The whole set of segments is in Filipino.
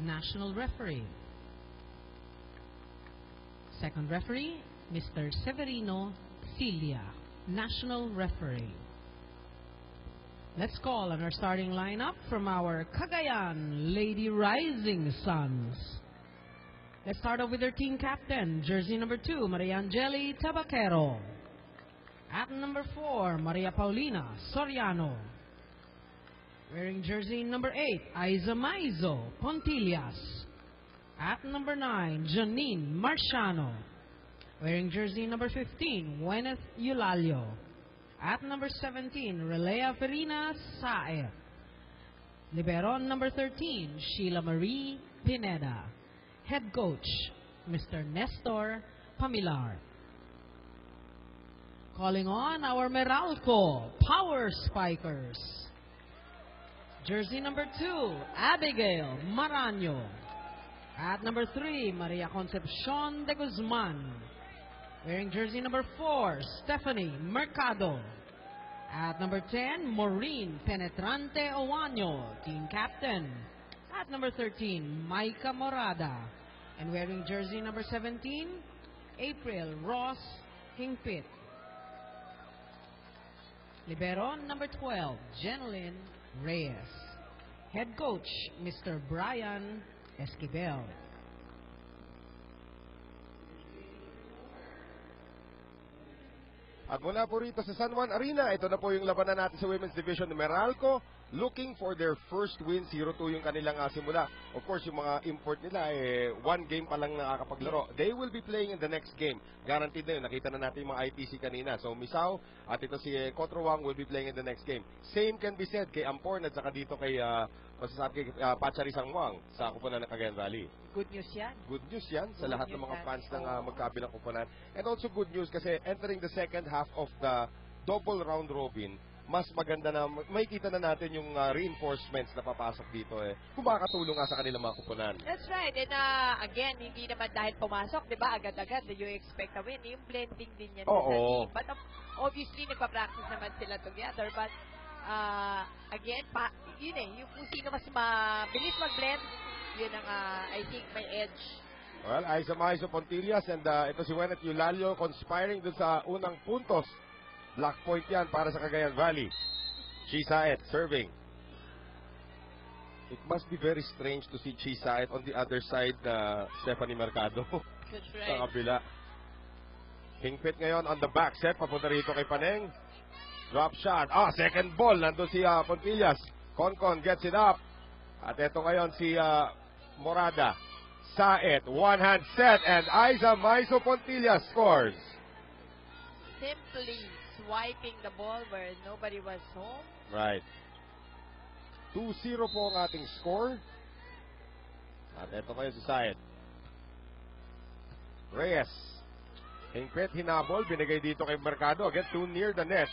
national referee. Second referee, Mr. Severino Cilia, national referee. Let's call on our starting lineup from our Cagayan Lady Rising Suns. Let's start off with their team captain, jersey number 2, Maria Angeli Tabaquero. At number 4, Maria Paulina Soriano. Wearing jersey number 8, Aiza Maizo Pontillas. At number 9, Janine Marciano. Wearing jersey number 15, Gwyneth Eulalio. At number 17, Relea Ferina Sae. Libero number 13, Sheila Marie Pineda. Head coach, Mr. Nestor Pamilar. Calling on our Meralco Power Spikers. Jersey number 2, Abigail Maraño. At number 3, Maria Concepcion de Guzman. Wearing jersey number 4, Stephanie Mercado. At number 10, Maureen Penetrante Owaño, team captain. At number 13, Maika Morada. And wearing jersey number 17, April Ross Kingpit. Libero number 12, Jeneline Reyes. Head coach, Mr. Brian Esquivel. At mula po rito sa San Juan Arena, ito na po yung labanan natin sa Women's Division ng Meralco. Looking for their first win, 0-2 yung kanilang simula. Of course, yung mga import nila, one game pa lang nakakapaglaro. They will be playing in the next game. Guaranteed na yun. Nakita na natin yung mga ITC kanina. So, Misao at ito si Cotrowang will be playing in the next game. Same can be said kay Amporn at saka dito kay, masasabi kay Pachari Sangwang sa kupunan ng Cagayan Valley. Good news yan. Good news yan sa lahat ng mga fans ng magkabilang kupunan. And also good news kasi entering the second half of the double round robin, mas maganda na, makikita na natin yung reinforcements na papasok dito kung makakatulong nga sa kanilang mga kupunan. That's right. And again, hindi naman dahil pumasok, di ba, agad-agad, you expect a win. Yung blending din yan. Oo. But obviously, nagpa-practice naman sila together. But again, yun yung kung sino mas mabilis mag-blend, yun ang, I think, may edge. Well, Aiza Maizo Pontillas and ito si Gwyneth Eulalio conspiring dun sa unang puntos. Black point yan para sa Cagayan Valley. Chisaet serving. It must be very strange to see Chisaet on the other side na Stephanie Mercado. That's right. Sa kabila. Kingpit ngayon on the back set. Papunta rito kay Paneng. Drop shot. Second ball. Nandun si Pontillas. Concon gets it up. At ito ngayon si Morada. Saet. One hand set. And Aiza Maizo Pontillas scores. Simply swiping the ball where nobody was home. Right. 2-0 po ang ating score. At ito kayo si Saet. Reyes. Kingpit hinabol. Binigay dito kay Mercado. Again, too near the net.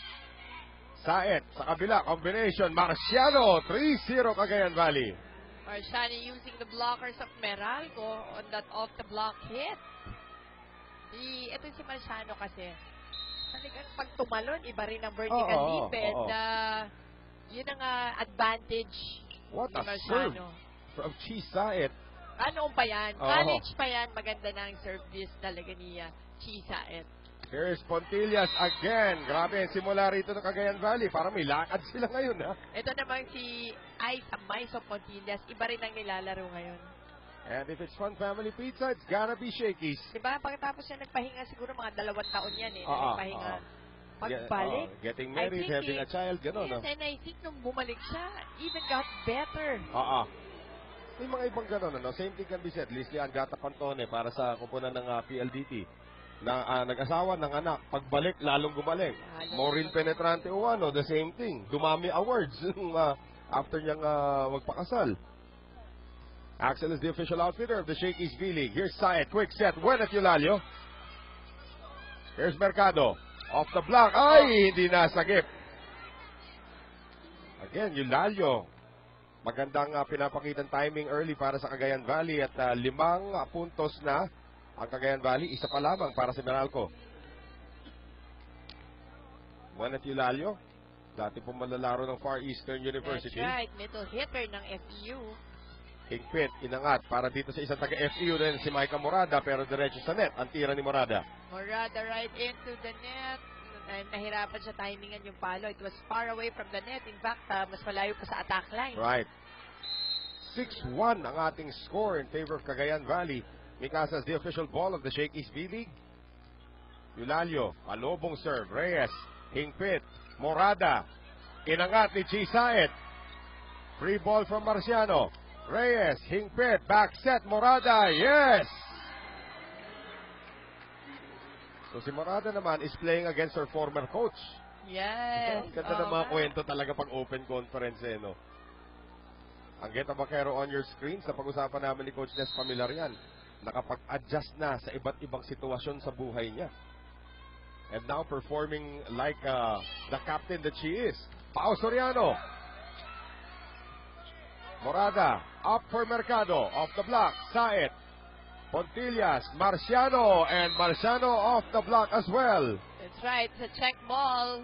Saet. Sa kabila. Combination. Marciano. 3-0 Cagayan Valley. Marciano using the blockers of Meralco on that off-the-block hit. Ito si Marciano kasi. Talagang pag tumalon, iba rin ang vertical defense. Yun ang advantage What ni a Marciano. serve from Chisaet. Ano pa yan? College pa yan. Maganda na ang service talaga ni Chisaet. Here's Pontillas again. Grabe, simula rito ng Cagayan Valley. Parang may lakad sila ngayon, ha? Ito naman si Aiza Maizo Pontillas. Iba rin ang nilalaro ngayon. And if it's Fun Family Pizza, it's gotta be Shakey's. Diba? Pagkatapos siya nagpahinga, siguro mga 2 taon yan nagpahinga. Pagbalik. Getting married, having a child, gano'n, yes, and I think nung bumalik siya, even got better. May mga ibang gano'n, Same thing can be said. Leslie Angata Pantone para sa kupunan ng PLDT. Na nag-asawa ng anak, pagbalik, lalong gumaling. Maureen Penetrante Owaño, the same thing. Dumami awards after niyang magpakasal. Axel is the official outfitter of the Shakey's V-League. Here's Saet, quick set, Gwyneth Eulalio. Here's Mercado. Off the block. Ay, hindi nasagip. Again, Eulalio. Magandang pinapakitang timing early para sa Cagayan Valley at 5 puntos na ang Cagayan Valley. Isa pa lamang para sa Meralco. Gwyneth Eulalio, dati po malalaro ng Far Eastern University. That's right, middle hitter ng FEU. Higpit, inangat para dito sa isang taga-FEU din si Micah Morada pero diretso sa net ang tira ni Morada. Morada right into the net. Nahirapan siya timingan yung palo. It was far away from the net. In fact, mas malayo pa sa attack line. Right. 6-1 ang ating score in favor of Cagayan Valley. Mikasa is the official ball of the Shakey's V-League. Yulalio, alobong serve. Reyes, Hingpit, Morada. Inangat ni Chisaet. Free ball from Marciano. Reyes, Hingpit, back set, Morada, yes! So si Morada naman is playing against her former coach. Yes. Ganda ng mga kwento talaga pag open conference no? Ang Geta Vaquero on your screen, sa pag-usapan namin ni Coach Nes Familiarian, nakapag-adjust na sa iba't ibang sitwasyon sa buhay niya. And now performing like the captain that she is. Pao Soriano. Morada, up for Mercado, off the block, Saet, Pontillas, Marciano, and Marciano off the block as well. That's right, it's a check ball.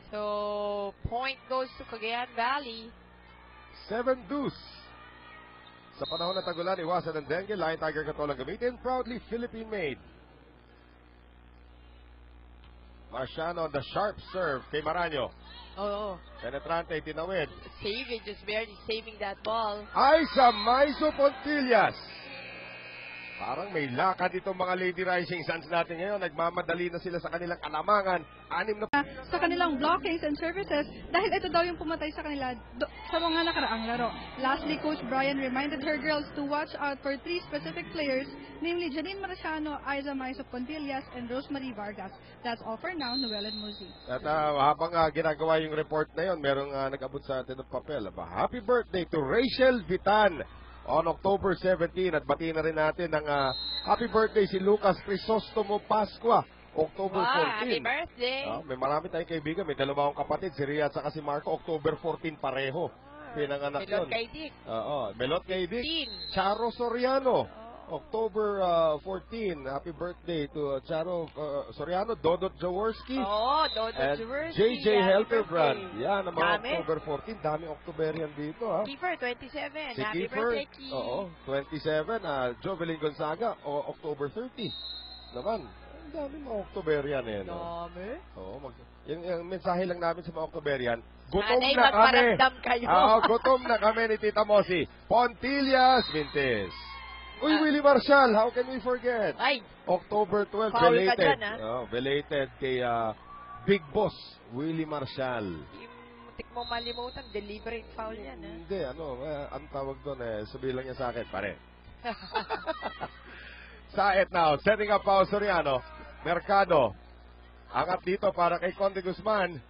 So, point goes to Cagayan Valley. 7 deuce. Sa panahon ng tagulan, iwasan ng dengue, Lion Tiger Katolang gamitin, proudly Philippine made. Marciano, the sharp serve kay Maranyo. Oh, Penetrante, tinawid. saving, just barely saving that ball. Ay sa Maiso Pontillas. Parang may lakad itong mga Lady Rising Suns natin ngayon. Nagmamadali na sila sa kanilang alamangan. 6 na sa kanilang blockings and services dahil ito daw yung pumatay sa kanila sa mga nakaraang laro. Lastly, Coach Brian reminded her girls to watch out for 3 specific players, namely Janine Marciano, Aiza Maiso Pontillas, and Rosemary Vargas. That's all for now. Noel and Muzi. At habang ginagawa yung report na yon, merong nag-abot sa atin ng papel. Happy birthday to Rachel Vitan on October 17. At batiin na rin natin ng happy birthday si Lucas Crisostomo Pascua, October 14. Happy birthday. May marami tayong kaibigan. May dalawang kapatid, si Ria at saka si Marco. October 14 pareho. Pinanganak yun. Melot kay Dick. Melot kay Dick. 15. Charo Soriano. October 14. Happy birthday to Charo Soriano, Dodot Jaworski. Dodot And Jaworski. JJ Helterbrand. Yan, ang mga Dami. October 14. Dami Octoberian dito, ha? Kiefer, 27. Si Happy Kiefer, birthday, Kiefer. 27. Jovelyn Gonzaga, October 30. Naman, ang dami mga Octoberian no? Dami. Yung mensahe lang namin sa mga Octoberian, gutom Sana'y na kami. magparamdam kayo. Gutom na kami ni Tita Mosi. Pontillas Vintes. Uy, Willie Marshall, how can we forget? Ay, October 12, Foul ka belated. dyan, Belated kay Big Boss, Willie Marshall. muntik mo malimutan, deliberate foul yan, ha? Hindi, ang tawag doon sabihin lang niya sa akin, pare. Saet now, setting up Pao Soriano. Mercado. Angat dito para kay Conde Guzman.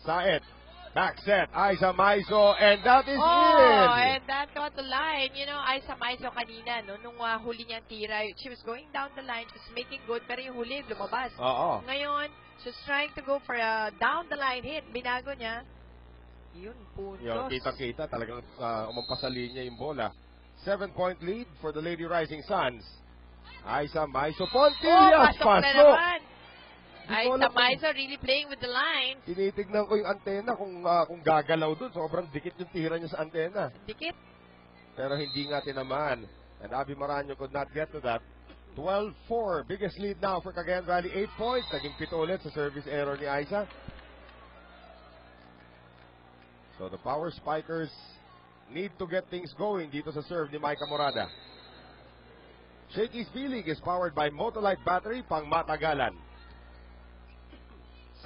Saet. Back set. Aiza Maiso. And that is in. And that got the line. You know, Aiza Maiso kanina, no, nung huli niyang tira, she was going down the line, she was making good, pero yung huli, lumabas. Oo. Ngayon, she's trying to go for a down the line hit. Binago niya. Yun, puntos. Yung kita-kita, talagang umampas sa linya yung bola. 7-point lead for the Lady Rising Suns. Aiza Maiso. Pontillas. Pasok na Pasok. naman. Aiza Maiso really playing with the line. Tinitignan ko yung antena kung gagalaw dun. Sobrang dikit yung tira niya sa antena. Dikit. Pero hindi nga tinamaan. And Abby Maranyo could not get to that. 12-4. Biggest lead now for Cagayan Valley. 8 points. Naging 7 ulit sa service error ni Aiza. So the Power Spikers need to get things going dito sa serve ni Micah Morada. Shakey's V-League is powered by Motolite Battery pang matagalan.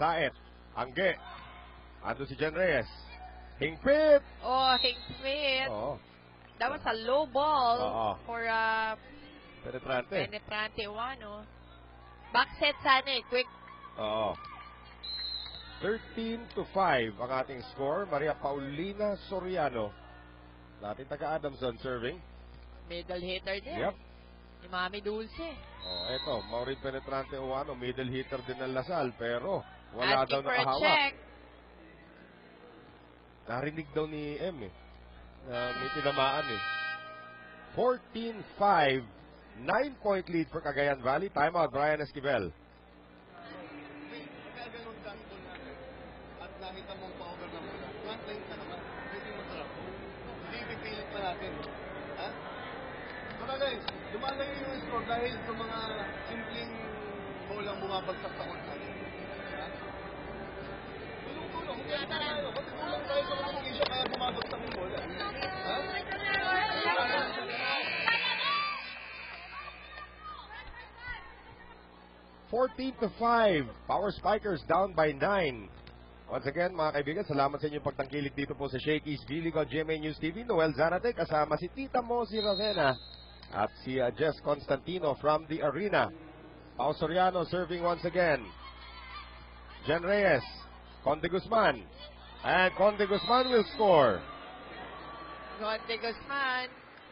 Saet. Angge. Ando si Jen Reyes. Hingpit. Hingpit. Oo. That was a low ball for Penetrante. Penetrante Wano. Back set sana quick. Oo. 13-5 ang ating score. Maria Paulina Soriano. Dating taga-Adamson serving. Middle hitter din. Yep. Ni Mami Dulce. Eto, Maureen Penetrante Uwano, middle hitter din ng Lasal, pero wala daw Asking for a nakahawak. check. Narinig daw ni M na may tinamaan 14-5, 9-point lead for Cagayan Valley. Timeout, Brian Esquivel. At nakita mong pa-over na muna. Frontline ka naman. Pwede masarap. Hindi pipilit pa natin. Malay yung score dahil sa mga simpleng bolang bumabagsak sa kontak. Tulong-tulong. Kaya tayo. Kasi kulang tayo sa communication kaya bumabagsak yung bola. Ha? 14-5. Power Spikers down by 9. Once again, mga kaibigan, salamat sa inyong pagtangkilik dito po sa Shakey's Gilig on GMA News TV. Noel Zanate, kasama si Tita Mo, si Ravena, at si Jess Constantino from the arena. Pao Soriano serving once again. Jen Reyes, Conde Guzman. And Conde Guzman will score. Conde Guzman,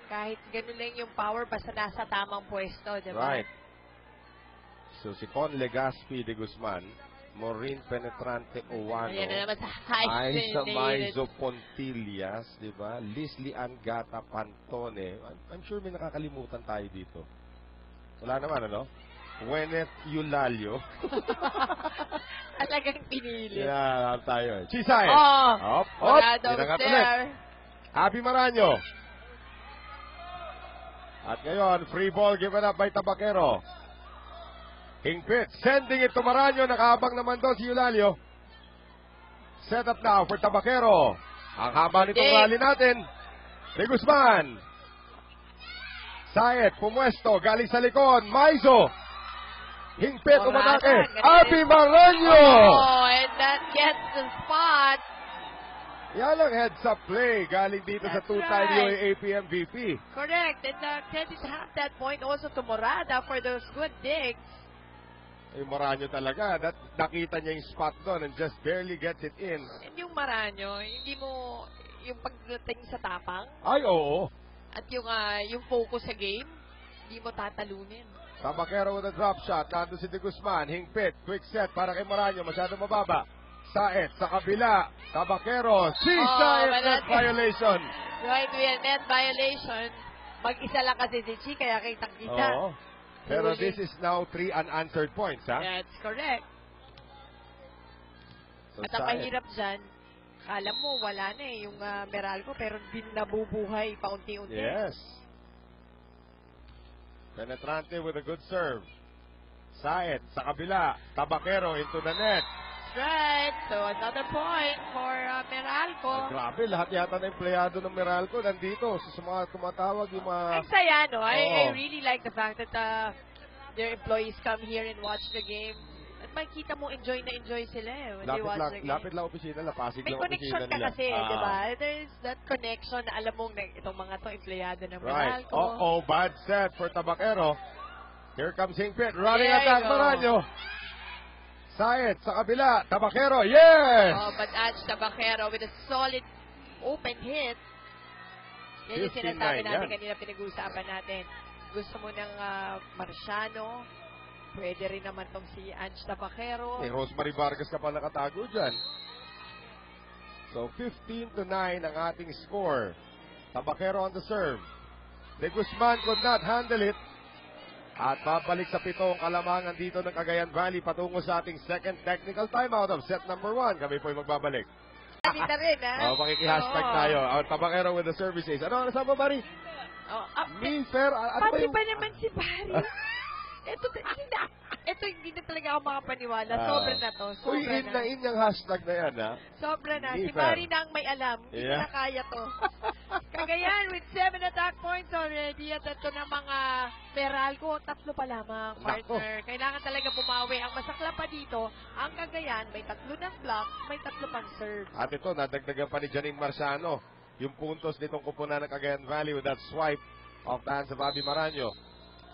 kahit ganun lang yung power, basta nasa tamang pwesto, di ba? Right. So si Con Legaspi de Guzman, Maureen Penetrante Owano, Ayan na naman sa high Aiza Maizo Pontillas, di ba? Leslie Angata Pantone. I'm sure may nakakalimutan tayo dito. Wala naman, ano? Gwyneth Eulalio. Talagang pinili. Yeah, tayo eh. Chisay. Oh, Morado Inangat there. ulit. Abby Maranyo. At ngayon, free ball given up by Tabaquero. Hingpit, sending it to Maranyo. Nakahabang naman doon si Eulalio. Set up now for Tabaquero. Ang haba nitong rally natin. De Guzman. Saet, pumuesto, galing sa likod. Maizo. Hingpit, umatake. Abby Maranyo. Oh, and that gets the spot. Yan ang heads-up play galing dito sa That's two-time right. UAAP MVP. Correct. And credit half that point also to Morada for those good digs. Eh, Maranyo talaga. Nakita niya yung spot doon and just barely gets it in. And yung Maranyo, hindi mo yung pagdating sa tapang Ay, oo. at yung focus sa game, hindi mo tatalunin. Tabaquero with a drop shot. Nandun si De Guzman. Hingpit. Quick set para kay Maranyo. Masyado mababa. Saet sa kabila. Tabaquero. Saet net violation. Right, we had net violation. Mag-isa lang kasi si Chi, kaya kitang-kita. Oo. Pero this is now 3 unanswered points, ha? That's correct. So, At ang Saet. mahirap dyan, kala mo wala na yung Meralco, pero din nabubuhay paunti-unti. Yes. Penetrante with a good serve. Saet sa kabila. Tabaquero into the net. Right, so another point for Meralco. Grabe, lahat yata na empleyado ng Meralco nandito. Sa mga tumatawag yung mga... Ang saya, no? I Oo. really like the fact that their employees come here and watch the game. At makikita mo, enjoy na enjoy sila when they watch the game. Lapit lang opisina, lapasig May lang connection opisina ka nila. kasi, di ba? There's that connection na alam mong itong mga to empleyado ng Right. Meralco. Oh, bad set for Tabaquero. Here comes Hingpit. Running There you attack, go. Maranyo. Saet sa kabila. Tabaquero, yes! Oh, but Ange Tabaquero with a solid open hit. Yan yung 15-9 sinasabi natin yan. kanina, pinag-uusapan natin. Gusto mo ng Marciano, pwede rin naman tong si Ange Tabaquero. Eh, Rosemary Vargas ka pa nakatago dyan. So, 15-9 ang ating score. Tabaquero on the serve. De Guzman could not handle it. At babalik sa pitong kalamangan dito ng Cagayan Valley patungo sa ating second technical timeout of set number 1. Kami po'y magbabalik. Dito rin, ha? Makiki-hashtag tayo. Tabaquero with the services. Ano sa Bari? Oh, Milfer? Ano ba pati yung... pa naman si Barry. Ito hindi na talaga ako makapaniwala. Sobra na to. Uy, Sobra in na. yung hashtag na yan, ha? Sobra na. Si Milfer. Barry na ang may alam. Hindi Yeah. na kaya to. Cagayan with 7 attack points already. At ito na mga Meralco. 3 pa lamang, partner. Kailangan talaga bumawi. Ang masakla pa dito, ang Cagayan, may 3 ng block, may 3 pang serve. At ito, nadagdagan pa ni Janine Marciano yung puntos nitong kupunan ng Cagayan Valley with that swipe of the hands of Abby Maranyo.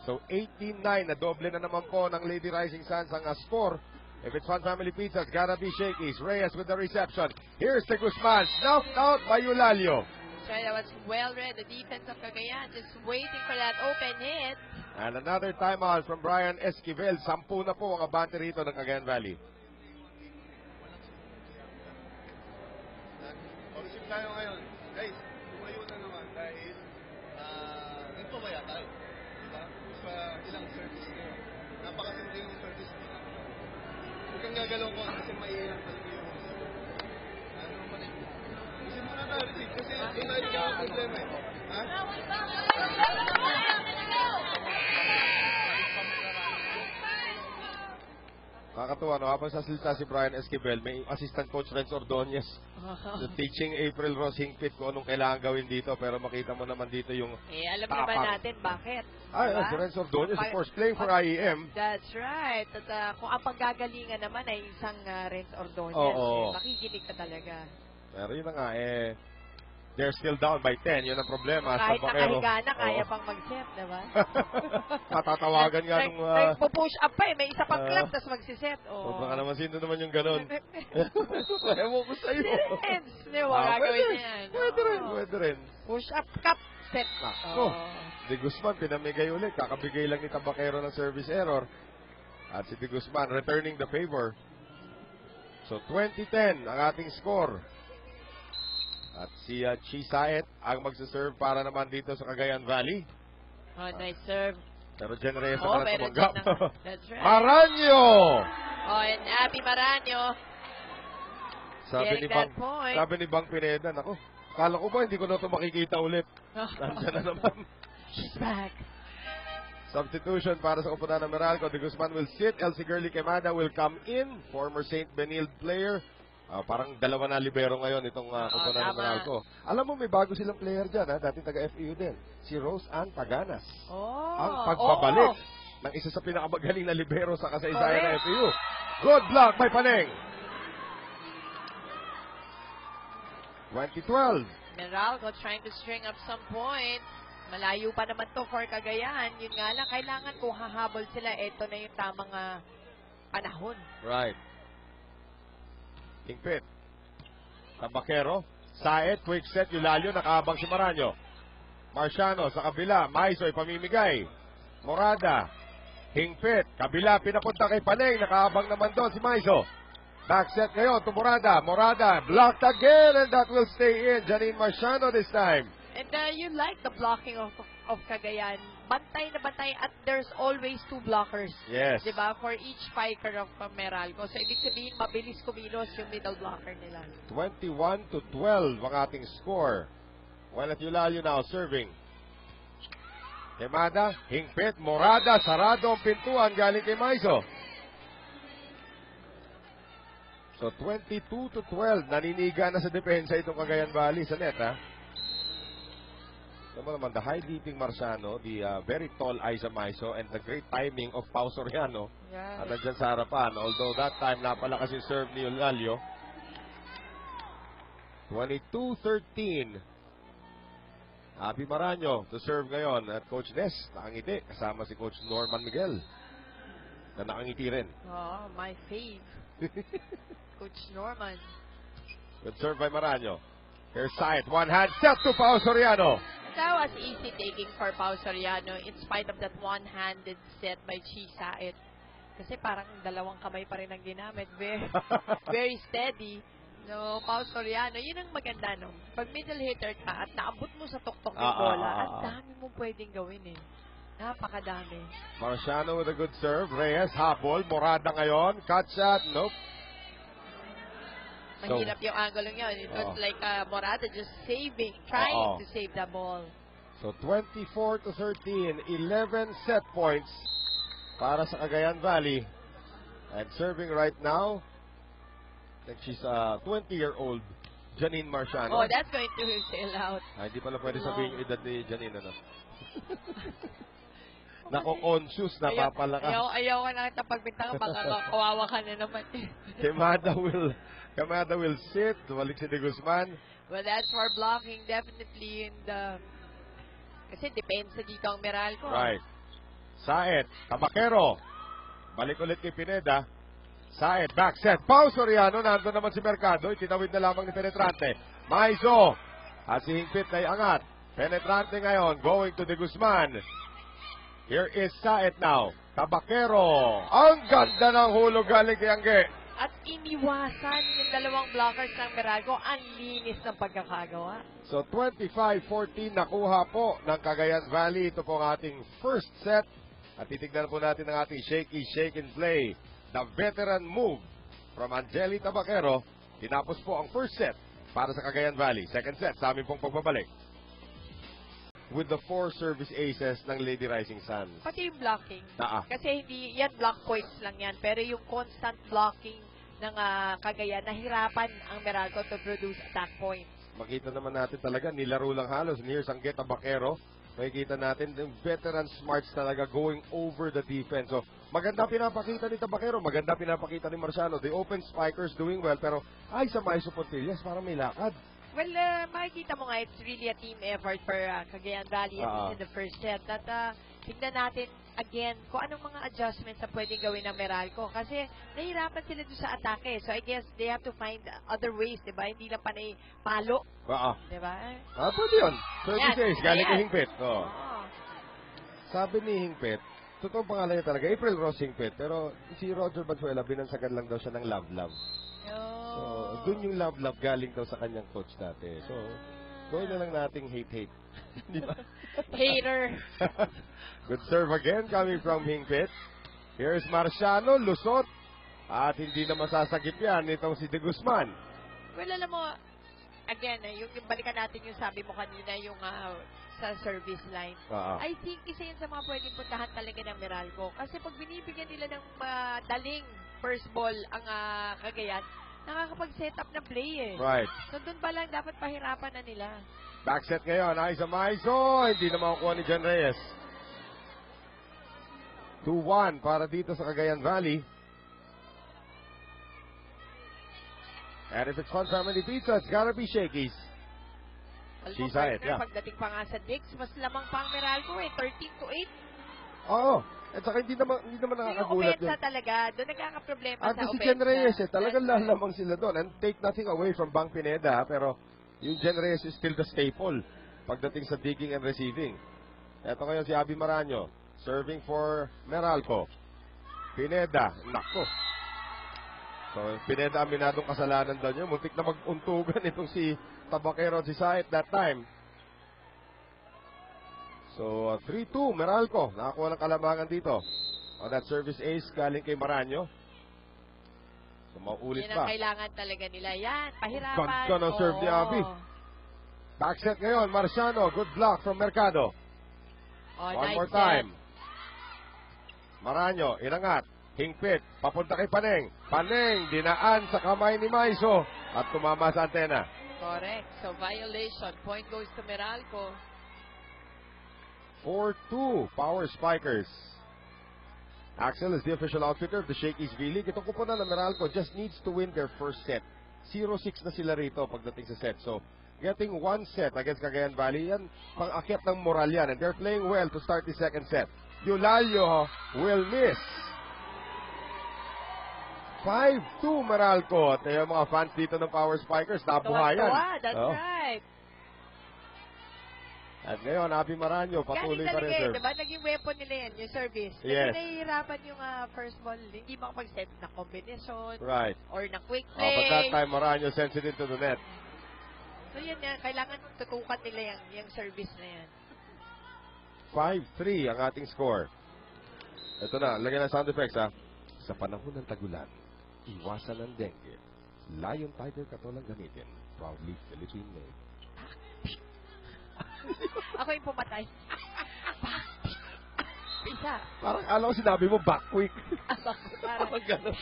So, 18-9, na doble na naman po ng Lady Rising Suns ang score. If it's Fun Family Pizza, it's gotta be Shakey's. Reyes with the reception. Here's the Guzman, snuffed out by Eulalio. So that was well read. The defense of Cagayan just waiting for that open hit. And another timeout from Brian Esquivel. 10 na po ang abante rito ng Cagayan Valley. Receive tayo ngayon. Guys, tumayo na naman dahil nagpamaya tayo. Diba? Sa ilang service na yun. Napakasimple yung service na yun. Huwag kang gagalaw ko kasi maiilang talaga yung receive. Ano naman eh. Receive muna tayo, receive. Kasi doon tayo nagkakaproblema eh. Ha? nakakatuwa, no? Habang sasalita si Brian Esquivel, may assistant coach Renz Ordonez. Teaching April Rose Hingpit kung anong kailangan gawin dito. Pero makita mo naman dito yung alam naman natin bakit. Ay, diba? si Renz Ordonez, of course, playing for IEM. That's right. At kung ang paggagalingan naman ay isang Renz Ordonez, Oo. makikinig ka talaga. Pero yun na nga, they're still down by 10. Yun ang problema. Kahit Bakero. nakahiga na, kaya pang mag-set, diba? Matatawagan nga nung... Nagpo-push up pa may isa pang club, tapos magsiset. Huwag ka naman, sino naman yung ganun? Ewan ko sa'yo. Friends, di ba? Gagawin niya yan. Pwede rin. Push up, cup, set. Ako, De Guzman, pinamigay ulit. Kakabigay lang ni Tabakero ng service error. At si De Guzman returning the favor. So, 20-10 ang ating score. At si Chisaet ang magsaserve para naman dito sa Cagayan Valley. Oh, nice serve. Pero Generesa Oh, na meron tumanggap. dyan na. That's right. Maranyo! Oh, and Abby Maranyo. Getting that point. Sabi ni Bang Pineda, ako, kala ko ba hindi ko na ito makikita ulit. Nandiyan na naman. She's back. Substitution para sa upunan ng Meralco. De Guzman will sit. Elsie Girly Quemada will come in. Former St. Benilde player. Parang dalawa na libero ngayon itong upunan ng Meralco. Alam mo, may bago silang player dyan. Dati taga-FEU din. Si Rose Ann Taganas. Ang pagbabalik ng isa sa pinakamagaling na libero sa kasaysayan ng FEU. Good luck, may Paneng. 2012. Meralco trying to string up some points. Malayo pa naman to for Cagayan. Yun nga lang, kailangan kung hahabol sila, ito na yung tamang panahon. Right. Hingpit. Tabakero. Saet, quick set, Yulalio, nakaabang si Maranyo. Marciano sa kabila, Maisoy pamimigay. Morada. Hingpit, kabila, pinapunta kay Paneng, nakaabang naman doon si Maiso. Back set ngayon to Morada. Morada, blocked again, and that will stay in. Janine Marciano this time. And you like the blocking of Cagayan. Bantay na bantay at there's always two blockers. Yes. Diba? For each spiker of Meralco. So, ibig sabihin, mabilis kumilos yung middle blocker nila. 21-12 ang ating score. Juanat Yulalio now serving. Quemada, Hingpit, Morada, sarado ang pintuan galing kay Maiso. So, 22-12. Naniniga na sa depensa itong Cagayan Valley sa net, ha? Naman naman, the high leaping Marciano, the very tall Aiza Maiso, and the great timing of Pau Soriano. Yeah. At nandyan sa harapan. Although that time, napalakas yung serve ni Yulalio. 22-13. Abby Maranyo to serve ngayon. At Coach Ness, nakangiti. Kasama si Coach Norman Miguel. Na nakangiti rin. Oh, my fave. Coach Norman. Good serve by Maranyo. Here's Saet. One hand set to Pau Soriano. That was easy taking for Pau Soriano in spite of that one-handed set by Chisaet. Kasi parang dalawang kamay pa rin ang ginamit. Very steady. No, Pau Soriano, yun ang maganda, no? Pag middle hitter ka at naabot mo sa tuktok ng bola, ang dami mong pwedeng gawin, eh. Napakadami. Marciano with a good serve. Reyes, habol. Morada ngayon. Cut shot. Nope. Mahirap yung angle yun. It was like Morata just trying to save the ball. So 24-13, 11 set points para sa Cagayan Valley. And serving right now, I think she's a 20-year-old Janine Marciano. Oh, that's going to sail out. Hindi pala pwede sabihin yung edad ni Janine, ano? Nako-conscious, napapalakas. Ayaw ka na pagbintangan, baka kawawa ka na naman. Quemada will sit. Balik si De Guzman. Well, that's for blocking definitely in the... Kasi depensa dito ang Meralco. Right. Saet. Tabakero. Balik ulit kay Pineda. Saet. Back set. Pau Soriano. Nandun naman si Mercado. Itinawid na lamang ni Penetrante. Maiso. At si Hingpit ay angat. Penetrante ngayon. Going to De Guzman. Here is Saet now. Tabakero. Ang ganda ng hulog galing kay Angge. At iniwasan yung dalawang blockers ng Meralco. Ang linis ng pagkakagawa. So 25-14 nakuha po ng Cagayan Valley. Ito po ang ating first set. At titignan po natin ang ating shaky shake and play. The veteran move from Angeli Tabakero. Tinapos po ang first set para sa Cagayan Valley. Second set sa aming pong pagbabalik. with the 4 service aces ng Lady Rising Suns. Pati yung blocking. Kasi hindi, yan block points lang yan. Pero yung constant blocking ng Cagayan, nahirapan ang Meralco to produce attack points. Makita naman natin talaga, nilaro lang halos. And here's Angueta Baquero. Makikita natin, yung veteran smarts talaga going over the defense. So, maganda pinapakita ni Tabaquero, maganda pinapakita ni Marciano. The open spikers doing well, pero ay sa Maiso Pontillas, parang may lakad. Well, makikita mo nga, it's really a team effort for Cagayan Valley at least in the first set. At tignan natin again kung anong mga adjustments na pwedeng gawin ng Meralco. Kasi nahihirapan sila doon sa atake. So I guess they have to find other ways, diba? Hindi lang panay palo. Diba? Pwede yun. 36, galing kay Hingpit. Sabi ni Hingpit, totoo pangalan niya talaga, April Rose Hingpit. Pero si Roger Banzuela, binansagan lang daw siya ng love-love. So, dun yung love-love galing daw sa kanyang coach dati. So, gawin na lang nating hate-hate. Di ba? Hater. Good serve again coming from Hingpit. Here's Marciano, lusot. At hindi na masasagip yan itong si De Guzman. Well, alam mo, again, yung balikan natin yung sabi mo kanina, yung sa service line. I think isa yun sa mga pwedeng puntahan talaga ng Meralco. Kasi pag binibigyan nila ng madaling first ball ang Cagayan, nakakapag-set up na play eh. Right. So doon pa lang dapat pahirapan na nila. Backset ngayon, Aiza Maiso. Hindi na makukuha ni Jen Reyes. 2-1 para dito sa Cagayan Valley. And if it's Fun Family Pizza, it's gotta be Shakey's. Alam mo, partner, pagdating pa nga sa Dix, mas lamang pa ang Meralco eh, 13-8. Oo. At saka hindi naman nakakagulat yun. Yung talaga, doon nagkakaproblema sa si Jen Reyes talagang lalamang sila doon. And take nothing away from Bang Pineda, pero yung Jen Reyes is still the staple pagdating sa digging and receiving. Ito ngayon si Abby Maraño, serving for Meralco. Pineda, nako. So, Pineda aminadong kasalanan daw niya. Muntik na mag-untugan itong si Tabaquero at si Saet that time. So, 3-2, Meralco. Nakakuha ng kalamangan dito. On that service ace, galing kay Maraño. So, maulit pa. Yan ang kailangan talaga nila. Yan, pahirapan. Ganda ng serve ni Abby. Backset ngayon, Marciano. Good block from Mercado. One more time. Maraño, inangat. Hingpit, papunta kay Paneng. Paneng, dinaan sa kamay ni Maiso. At tumama sa antena. Correct. So, violation. Point goes to Meralco. 4-2, Power Spikers. Axel is the official outfitter of the Shakey's V-League. Itong kupunan ng Meralco just needs to win their first set. 0-6 na sila rito pagdating sa set. So, getting one set against Cagayan Valley, yan, pang-akyat ng moral yan. And they're playing well to start the second set. Eulalio will miss. 5-2 Meralco. At yung mga fans dito ng Power Spikers, nabuhayan. That's right. At ngayon, Abby Maraño, patuloy pa rin serve. Diba? Naging weapon nila yan, yung service. Yes. Kasi nahihirapan yung first ball. Hindi makapag-set na combination. Right. Or na quick play. But that time, Maraño sends it into the net. So yun yan, kailangan tutukan nila yung service na yan. 5-3 ang ating score. Ito na, lagyan ng sound effects ha. Sa panahon ng tagulan, iwasan ang dengue. Lion Tiger Katolang gamitin. Proudly Philippine made. Ako yung pumatay. Isa. Parang alam ko sinabi mo back quick. Parang gano'n.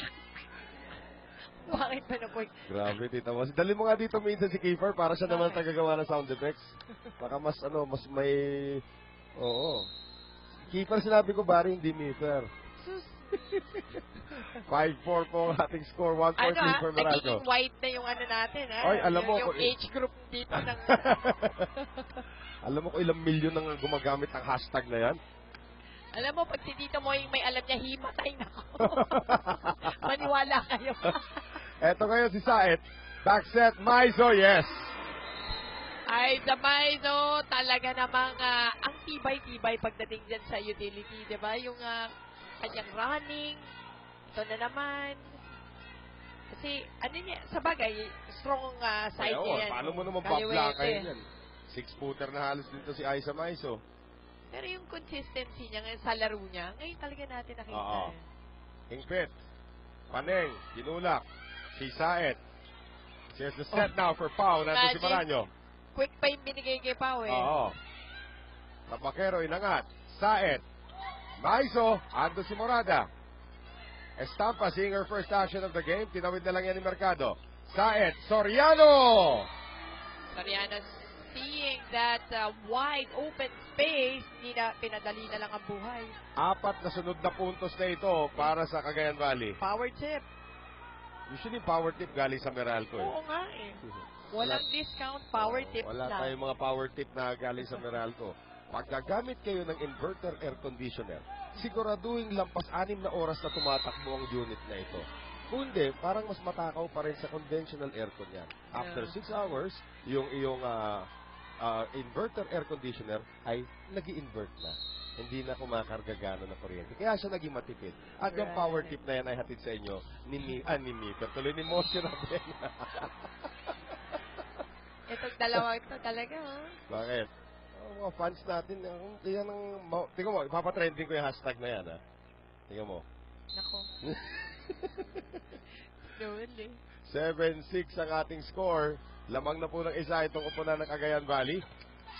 Bakit ba na quick? Grabe, tita mo. Dali mo nga dito minsan si Kiefer para siya naman tagagawa ng sound effects. Baka mas mas may... Oo. Kiefer sinabi ko, Barry, hindi meter. 5-4 po ang ating score. 1-4 for Meralco. Nagiging white na yung ano natin, ha? Ay, alam mo, yung age group dito ng... Alam mo kung ilang milyon nang gumagamit ng hashtag na yan? Alam mo, pag si Dito mo yung may alam niya, himatay na ako. Maniwala kayo. Eto ngayon si Saet. Backset, Maiso, yes. Ay, sa Maiso, talaga namang ang tibay-tibay pagdating dyan sa utility, di ba? Yung kanyang running, ito na naman. Kasi, ano niya, sa bagay, strong side niya yan. Paano mo naman bablakayin yan? 6-footer na halos dito si Aiza Maiso. Pero yung consistency niya ngayon sa laro niya, ngayon talaga natin nakita. Hingpit. Paneng, tinulak. Si Saet. Here's the set now for Pau. Nandun si Maraño. Quick pa yung binigay kay Pau eh. Oo. Tapakero inangat. Saet. Maiso. Ando si Morada. Estampa seeing her first action of the game. Tinawid na lang yan ni Mercado. Saet. Soriano. Soriano seeing that wide open space, pinadali na lang ang buhay. 4 na sunod na puntos na ito para sa Cagayan Valley. Power tip. Usually power tip galing sa Meralco. Oo nga eh. Walang discount, power tip Wala lang. tayong mga power tip na galing sa Meralco. Pag gagamit kayo ng inverter air conditioner, siguraduhin lampas 6 na oras na tumatakbo ang unit na ito. Kung hindi, parang mas matakaw pa rin sa conventional aircon yan. After 6 hours, yung iyong inverter air conditioner ay nag-i-invert na. Hindi na kumakarga gano'n na kuryente. Kaya siya naging matipid. At yung power tip na yan ay hatid sa inyo ni Mika. Tuloy ni Moshe natin. Itong dalawa ito talaga. Bakit? Mga fans natin, yan ang... Tingnan mo, ipapatrending ko yung hashtag na yan. Ha? Tingnan mo. Nako. Noon eh. 7-6 ang ating score. Lamang na po ng isa itong upunan ng Cagayan Valley.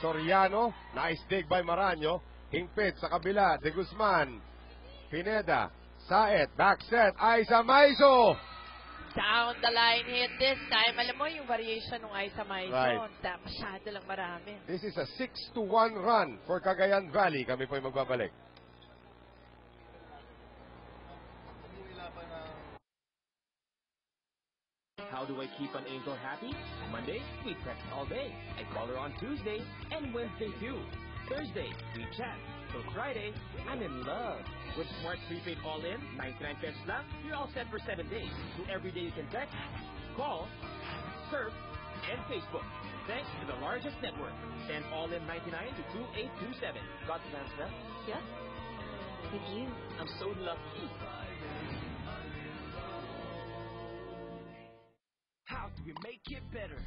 Soriano, nice dig by Maranyo. Hingpit sa kabila, De Guzman. Pineda, Saet, back set, Aiza Maiso. Down the line hit this time. Alam mo yung variation ng Aiza Maiso. Right. Masyado lang marami. This is a 6-1 run for Cagayan Valley. Kami po ay magbabalik. How do I keep an angel happy? Monday, we text all day. I call her on Tuesday and Wednesday too. Thursday, we chat. So Friday, I'm in love. With Smart Prepaid All-In, 99 pesos lang, you're all set for 7 days. So every day you can text, call, surf, and Facebook. Thanks to the largest network. Send All-In 99 to 2827. Got the answer? Yeah. With you, I'm so lucky. How do we make it better?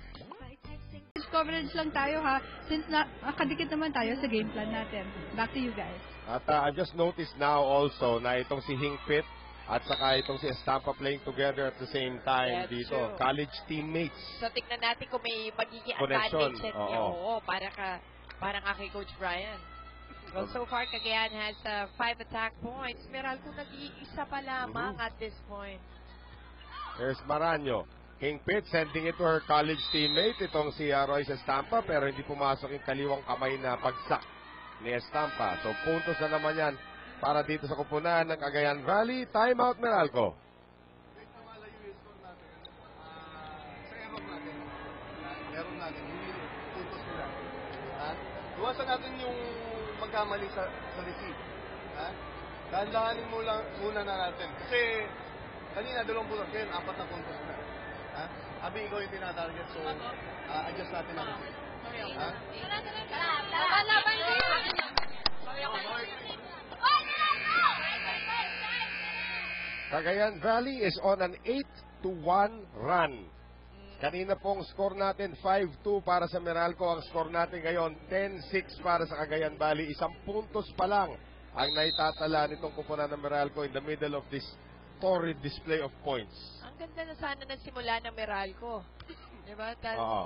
Coverage lang tayo ha, since nakadikit naman tayo sa game plan natin. Back to you guys. At I've just noticed now also na itong si Hingpit at saka itong si Estampa playing together at the same time That's dito. true. College teammates. So, tignan natin kung may magiging Connection. advantage. Oo. Oo, parang kay Coach Brian. Well, so far, Cagayan has 5 attack points. Meralco nag-iisa pa lamang at this point. There's Maranyo. Hingpit sending it to her college teammate, itong si Royce Estampa, pero hindi pumasok yung kaliwang kamay na pagsak ni Estampa. So, puntos na naman yan para dito sa kupunan ng Cagayan Valley. Timeout, Meralco. Kahit na malayo yung score natin, sa error natin, hindi puntos nila. Iwasan natin yung magkamali sa receive. Dahan-dahanin mo lang muna na natin. Kasi, kanina 2 puntos, ngayon 4 na puntos na. Abi, ikaw yung tinatarget, so adjust natin ang receive. Cagayan Valley is on an 8-1 run. Kanina pong score natin 5-2 para sa Meralco. Ang score natin ngayon 10-6 para sa Cagayan Valley. 1 puntos pa lang ang naitatala nitong kupunan ng Meralco in the middle of this torrid display of points. Ang ganda na sana ng simula ng Meralco. Diba?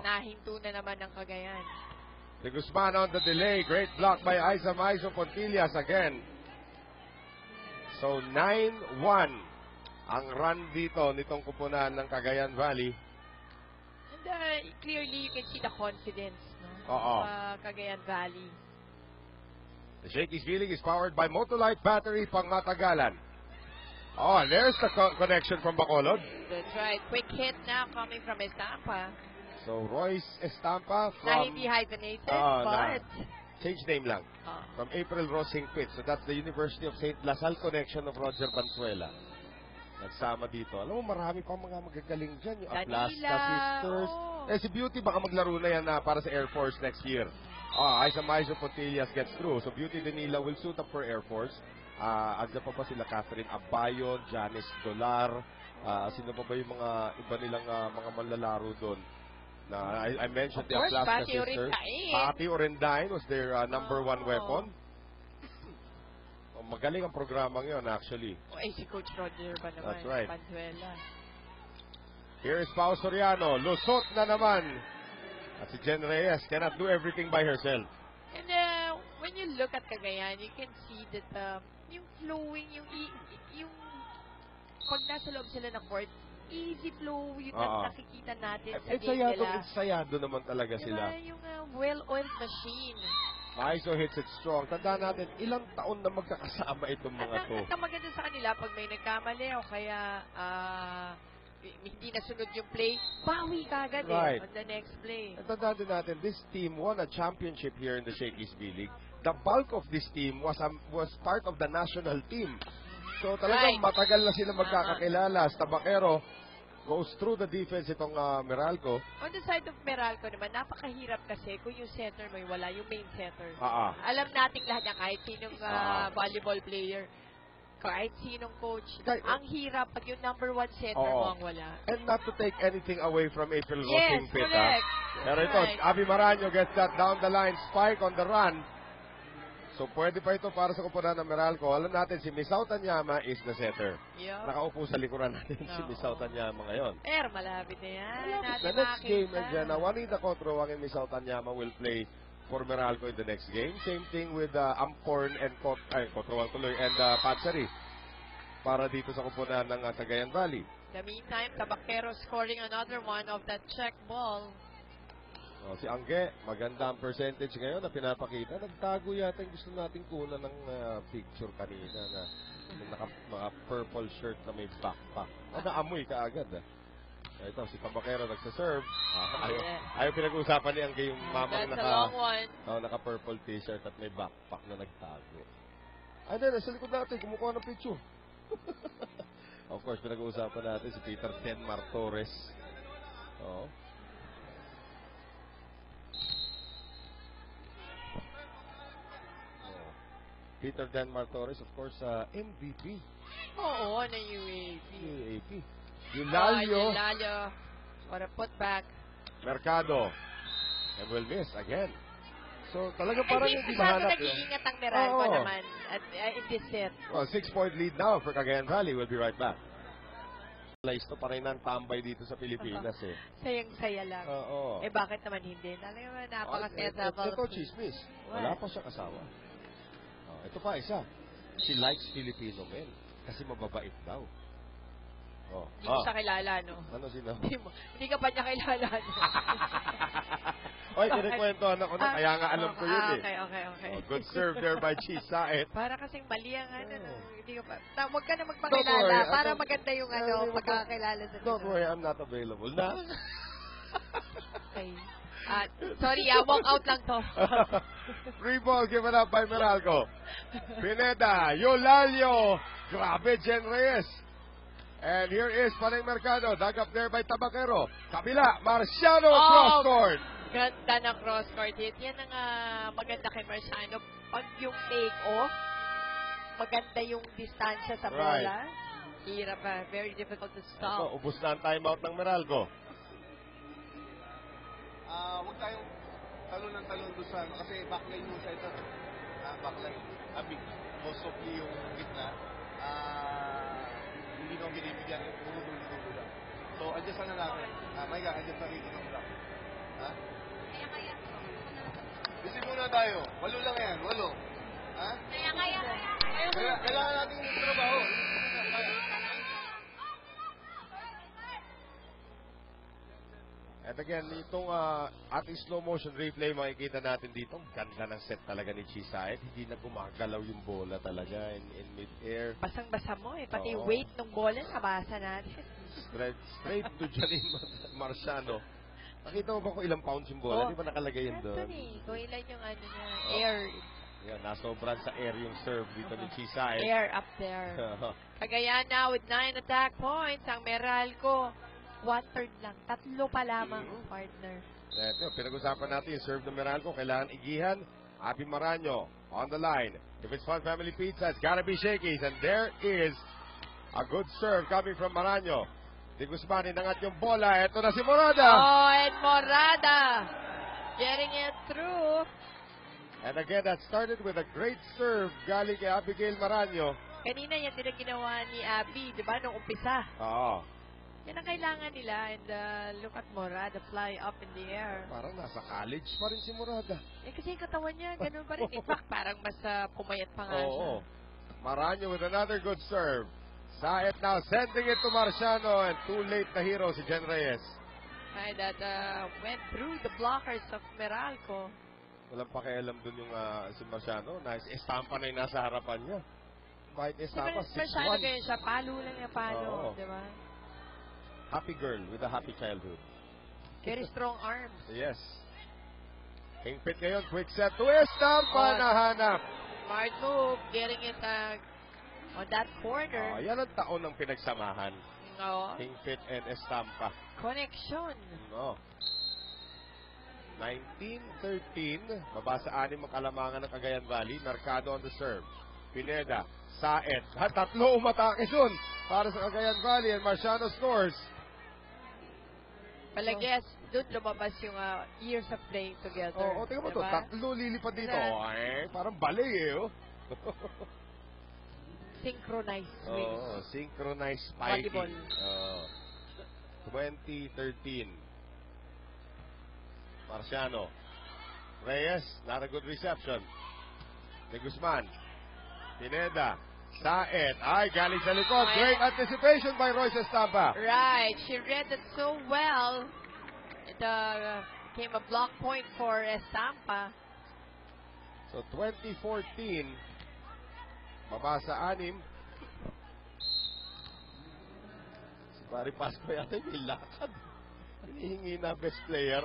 Nahinto na naman ng Cagayan. De Guzman on the delay. Great block by Aiza Maiso Pontillas again. So 9-1 ang run dito nitong kupunan ng Cagayan Valley. And clearly, you can see the confidence Cagayan Valley. The Shakey's feeling is powered by Motolite battery pang matagalan. Oh, and there's the connection from Bacolod. That's right. Quick hit now coming from Estampa. So Royce Estampa Na from hindi hyphenated, but... change name lang. From April Rose Hingpit. So that's the University of St. Lasal connection of Roger Banzuela. Nagsama dito. Alam mo, marami pang mga magagaling dyan. Yung Aplasta Sisters. Eh, si Beauty baka maglaro na yan para sa Air Force next year. Aiza Maiso Pontillas gets through. So Beauty Danila will suit up for Air Force. Agda pa sila Catherine Abayon, Janice Dolar. Sino pa ba yung mga iba nilang mga manlalaro doon? I mentioned the Aplasta Sisters. Pati Orendain was their number 1 weapon. Magaling ang programang yun, actually. Si Coach Roger ba naman? That's right. Panzuela. Here is Pao Soriano. Lusot na naman. At si Jen Reyes cannot do everything by herself. And when you look at Cagayan, you can see that yung flowing, yung pag nasa loob sila ng court, easy flow yung nakikita natin sa game nila. Ensayado naman talaga sila. Yung well-oiled machine. ISO hits it strong. Tandaan natin, ilang taon na magkakasama itong mga to. At ang maganda sa kanila, pag may nagkamali o kaya hindi nasunod yung play, bawi ka agad on the next play. At tandaan din natin, this team won a championship here in the Shakey's B-League. The bulk of this team was part of the national team. So talagang matagal na sila magkakakilala. Tabakero goes through the defense itong Meralco. On the side of Meralco naman, napakahirap kasi kung yung center mo wala, yung main center. Alam nating lahat niya, kahit sinong volleyball player, kahit sinong coach, ang hirap pag yung number 1 center mo ang wala. And not to take anything away from April Yes, Rosing-Pit. correct. Pero ito, Abby Maraño gets that down the line, spike on the run. So, pwede pa ito para sa kupunan ng Meralco. Alam natin, si Misao Tanyama is the setter. Yep. Nakaupo sa likuran natin si Misao Tanyama ngayon. Malapit na yan. The next game, nandiyan na Juanita Cotroang and Misao Tanyama will play for Meralco in the next game. Same thing with Amporn and Cotroang tuloy and Patsari para dito sa kupunan ng Cagayan Valley. In the meantime, Tabakero scoring another one of that check ball. Si Angge, maganda ang percentage ngayon na pinapakita. Nagtago yata yung gusto nating kunan ng picture kanina na mga purple shirt na may backpack. Naamoy ka agad. Ito, si Tabakero nagsaserve. Ayaw pinag-uusapan ni Angge yung mamang naka-purple t-shirt at may backpack na nagtago. Ay, nasa likod natin, kumukuha ng picture. Of course, pinag-uusapan natin si Peter Denmar Torres. Peter Denmar Torres, of course, MVP. Oo, na UAP. Eulalio. What a putback. Mercado. And will miss again. So, talaga parang hindi mahanap. Nag-iingat ang Meralco naman in this set. Well, 6-point lead now for Cagayan Valley. We'll be right back. Ito pa rin ang tambay dito sa Pilipinas Sayang-saya lang. Bakit naman hindi? Napaka-setable. Ito, chismis. Wala pa siya kasawa. Ito pa, isa. She likes Filipino men. Kasi mababait daw. Hindi mo siya kilala, no? Ano sinabi? Hindi ka pa niya kilala, no? Oy, kinikwentohan ako na, kaya nga alam ko yun Okay. Good serve there by Chisaet. Para kasing mali ang hindi ka pa. Huwag ka na magpakilala para maganda yung pagkakilala sa Don't worry, I'm not available na. Okay. Sorry, walk out lang to. Free ball given up by Meralco. Pineda, Eulalio. Grabe, Jen Reyes. And here is Panay Mercado. Dug up there by Tabakero. Kabila, Marciano cross-court. Ganda ng cross-court hit. Yan ang maganda kay Marciano. Pag yung take-off, maganda yung distansya sa bola. Hirap very difficult to stop. Ubus na ang timeout ng Meralco. Huwag tayong talon doon sa kasi backline yung sa ito. Backline. Most of yung gitna. Hindi nang binibigyan. Dulo lang. So, adjust na natin. Adjust na rin yung block. Kaya. Kasi muna tayo. 8 lang yan. 8. Kaya. Kailangan natin yung trabaho. At again, itong ating slow motion replay, makikita natin dito, ganda ng set talaga ni Chisaet. Hindi na gumagalaw yung bola talaga in mid-air. Basang-basa mo pati weight ng bola, nabasa natin. Straight to Janine Marciano. Nakita mo ba kung ilang pounds yung bola? Di ba nakalagay yun doon? Kung ilan yung air. Yan, nasobran sa air yung serve dito ni Chisaet. Air up there. Cagayan now with 9 attack points. Ang Meralco, 1/3 lang. 3 pa lamang, partner. Ito, pinag-usapan natin yung serve ng Meralco. Kailangan igihan. Abby Maraño on the line. If it's Fun Family Pizza, it's gotta be Shakey's. And there is a good serve coming from Maraño. Di Guzman, inangat yung bola. Ito na si Morada. And Morada getting it through. And again, that started with a great serve galing kay Abigail Maraño. Kanina yan din ang ginawa ni Abby, di ba, nung umpisa. Yan ang kailangan nila. And look at Morada fly up in the air. Parang nasa college pa rin si Morada. Kasi yung katawan niya, ganun pa rin. In fact, parang mas pumayat pa nga siya. Oo. Maranyo with another good serve. Saet now sending it to Marciano and too late na hero si Jen Reyes. That went through the blockers of Meralco. Walang pakialam dun yung si Marciano. Nice estampa na yung nasa harapan niya. Kahit estampa, Marciano 6-1. ganyan siya, palo lang niya, palo. Oo. Di ba? Happy girl with a happy childhood. Very strong arms. Yes. Hingpit ngayon, quick set to estampa na hanap. Smart move, getting it on that corner. Yan ang taon ng pinagsamahan. No. Hingpit and estampa. Connection. No. 1913, baba sa 6 ang kalamangan ng Cagayan Valley. Mercado on the serve. Pineda, Saet. Tatlo umatake dun para sa Cagayan Valley and Marciano scores. Palagay, doon lumabas yung years of playing together. Oo, tingnan mo to. Diba? Tatlo lilipad dito. Diba? Parang ballet oh. Synchronized swings. Synchronized fighting. Volleyball. 2013. Marciano. Reyes, not a good reception. De Guzman. Pineda. Saet. Ay, galing sa likod. Great anticipation by Royce Estampa. Right. She read it so well. It became a block point for Estampa. So, 2014. Baba sa 6. Si Barry Pasco yata yung lakad. Hinihingi na best player.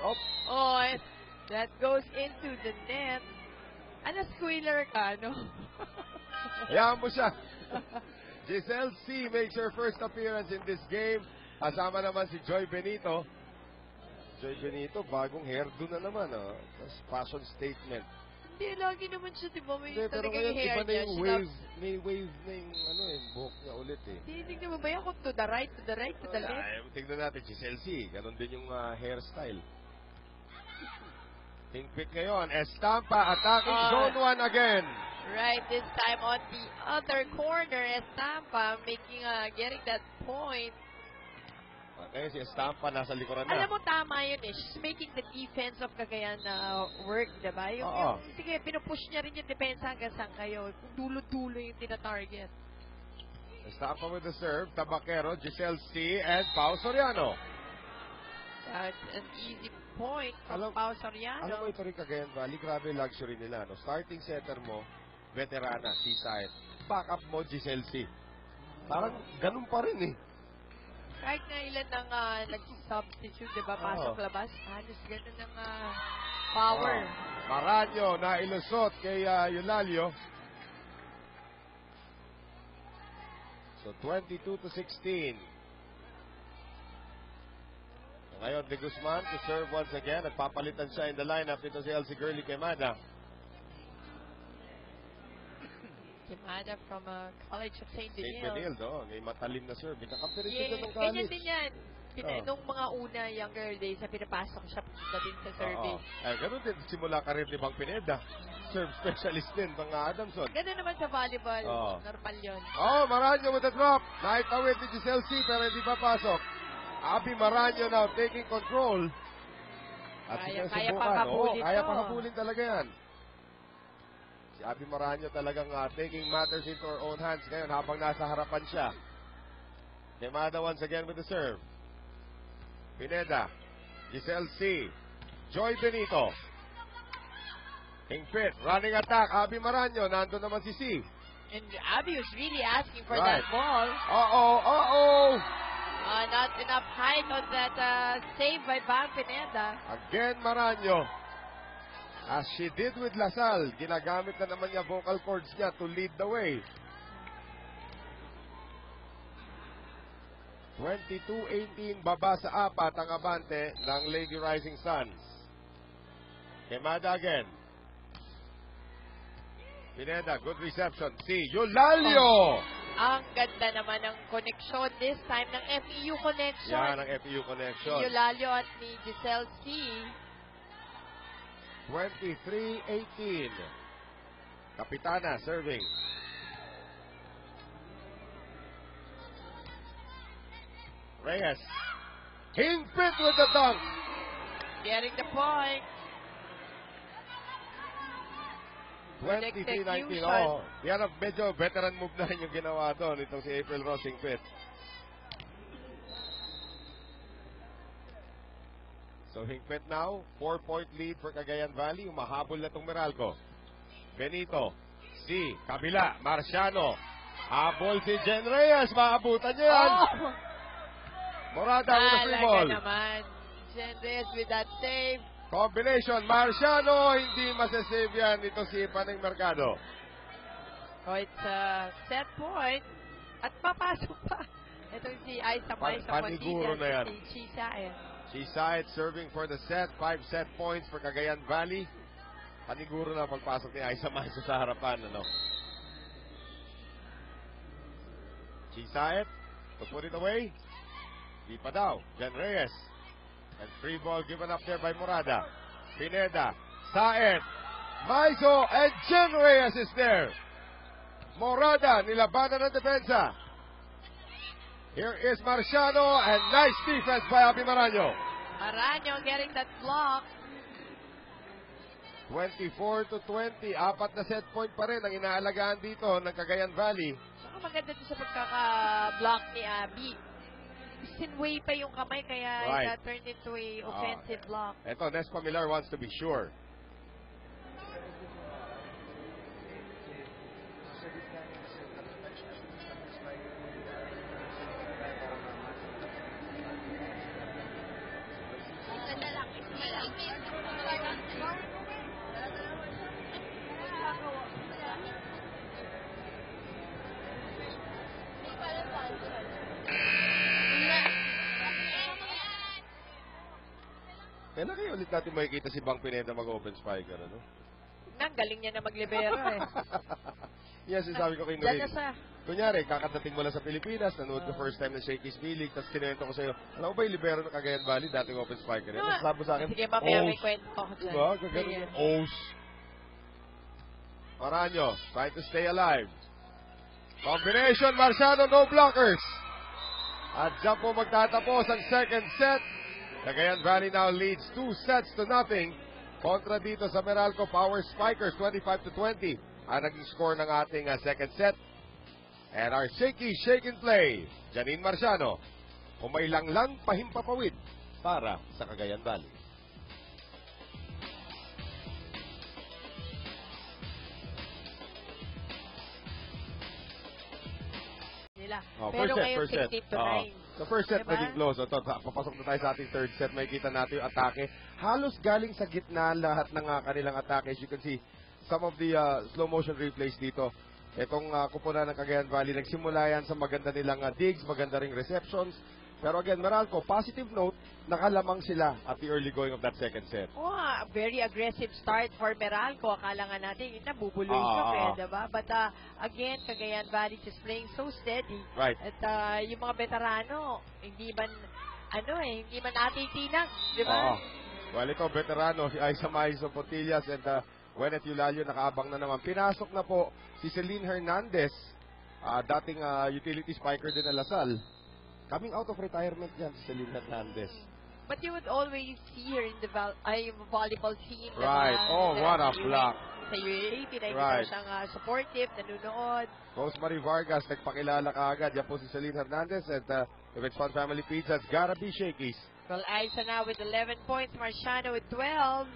Oh, that goes into the net. Ano, squealer ka, no? Hayaan mo siya. Giselle C. makes her first appearance in this game. Kasama naman si Joy Benito. Joy Benito, bagong hairdo na naman. Tapos fashion statement. Hindi, lagi naman siya, di ba? May Hindi, pero talagang ngayon hair iba na niya. yung She wave. loves- May wave na yung buhok niya ulit eh. Hindi mo ba yan kung to the right, to the right, to the left? Ay, tignan natin, Giselle C. Ganon din yung hairstyle. Hingpit ngayon. Estampa attacking zone 1 again. Right, this time on the other corner, Estampa making, getting that point. Okay, si Estampa nasa likuran na. Alam mo, tama yun eh. She's making the defense of Cagayan work, diba? Oo. Sige, pinupush niya rin yung depensa hanggang saan kayo. Kung dulo-dulo yung tina-target. Estampa with the serve. Tabaquero, Giselle C. and Pao Soriano. That's an easy point from Alam- Pao Soriano. Alam mo ito rin Cagayan Valley, grabe yung luxury nila. No? Starting setter mo, veterana, Seaside. Backup mo, Giselle C. Parang ganun pa rin eh. Kahit nga ilan nang nag-substitute, diba? Pasok-labas. Halos ganun ang power. Maranyo na ilusot kay Eulalio. So 22-16. Ngayon, De Guzman to serve once again. Nagpapalitan siya in the lineup. Ito si Elsie Gurley Quemada. Quemada from College of St. St. Denis. Benil, no? May matalim na serve. Kakampi rin Yeah, sila ng ganyan college. din yan. Nung mga una, younger days, na pinapasok siya pagka din sa service. Ay, ganun din. Simula karir ni Bang Pineda. Serve specialist din, mga Adamson. Ganun naman sa volleyball. Oo. Normal yun. Maranyo with the drop. Naitawid ni Giselle C. pero hindi papasok. Abi Maranyo now taking control. At Kaya sinusubukan. pa habulin Kaya to. pa habulin talaga yan. Si Abi Maranyo talagang taking matters into her own hands ngayon habang nasa harapan siya. Quemada once again with the serve. Pineda. Giselle C. Joy Benito. Hingpit. Running attack. Abi Maranyo. Nandun naman si C. And Abby was really asking for Right. that ball. Uh-oh. Not enough height on that save by Bang Pineda. Again, Maranyo. As she did with Lasal, ginagamit na naman niya vocal cords niya to lead the way. 22-18, baba sa 4 ang abante ng Lady Rising Suns. Quemada again. Pineda, good reception. Si Eulalio! Ang ganda naman ng connection this time ng FEU connection. Yan ang FEU connection. Eulalio at ni Giselle C. 23-18. Kapitana serving. Reyes. Hingpit with the dunk. Getting the point. 23-19. Oh, yan ang medyo veteran move na rin yung ginawa doon. Itong si April Rose Hingpit. So Hingpit now, 4-point lead for Cagayan Valley. Umahabol na itong Meralco. Benito. Si kabila. Marciano. Habol si Jen Reyes. Maabutan niya yan. Oh! Morada with the free ball. Naman. Jen Reyes with that save. Combination. Marciano. Hindi masasave yan. Ito si Paneng Mercado. So it's a set point. At papasok pa. Ito si Aiza Mai sa Paniguro na yan. Si Chisaet. Chisaet serving for the set. 5 set points for Cagayan Valley. Paniguro na pagpasok ni Aiza Mai sa harapan. Ano? Chisaet to put it away. Di pa daw. Jen Reyes. And free ball given up there by Morada. Pineda. Saet. Maizo and Jen Reyes is there. Morada nilabanan ng depensa. Here is Marciano and nice defense by Abby Maraño. Maraño getting that block. 24-20. Apat na set point pa rin ang inaalagaan dito ng Cagayan Valley. Saka maganda doon sa pagkaka-block ni Abby. Sinway pa yung kamay kaya Right. it turned into a offensive block. Eto, Nespa Millar wants to be sure. Kailan kayo ulit natin makikita si Bang Pineda mag-open spiker, ano? Nang galing niya na maglibero eh. Yes, sabi ko kay Diyan Noel. na sa... Kunyari, kakadating mo lang sa Pilipinas, nanood ka first time ng Shakey's B-League, tapos kinuwento ko sa'yo, alam mo ba yung libero ng Cagayan Valley, dating open spiker yan? Tapos sabi sa akin, Sige, mamaya may kwento ako dyan. diba? Gagano yung O's. Maraño, trying to stay alive. Combination, Marciano, no blockers. At dyan po magtatapos ang second set. Cagayan Valley now leads 2-0 kontra dito sa Meralco Power Spikers, 25-20 ang naging score ng ating second set. And our shaky shake and play, Janine Marciano, umailanglang pahimpapawid para sa Cagayan Valley. Nila. Oh, Pero first set, ngayon first set. 16-9. The first set Diba? naging close. Ito, papasok na tayo sa ating third set. Makikita natin yung atake. Halos galing sa gitna lahat ng kanilang atake. As you can see, some of the slow motion replays dito. Itong kupunan ng Cagayan Valley, nagsimula yan sa maganda nilang digs, maganda ring receptions. Pero again, Meralco, positive note, nakalamang sila at the early going of that second set. Wow, very aggressive start for Meralco. Akala nga natin, nabubuloy siya, diba? But again, Cagayan Valley is playing so steady. Right. At yung mga veterano, hindi man natitinag, diba? Well, ito, veterano, si Aiza Maizo Potillas and Gwyneth Eulalio nakaabang na naman. Pinasok na po si Celine Hernandez, dating utility spiker din na Lasal. Coming out of retirement yan si Celine Hernandez. But you would always see her in the volleyball team. Right. Diba? Oh, what a block. Sa UAP, nakikita Right. siyang supportive, nanunood. Rosemary Vargas, nagpakilala kaagad. Yan po si Celine Hernandez at if it's Fun Family Pizza, it's gotta be Shakey's. Well, Aiza now with 11 points, Marciano with 12,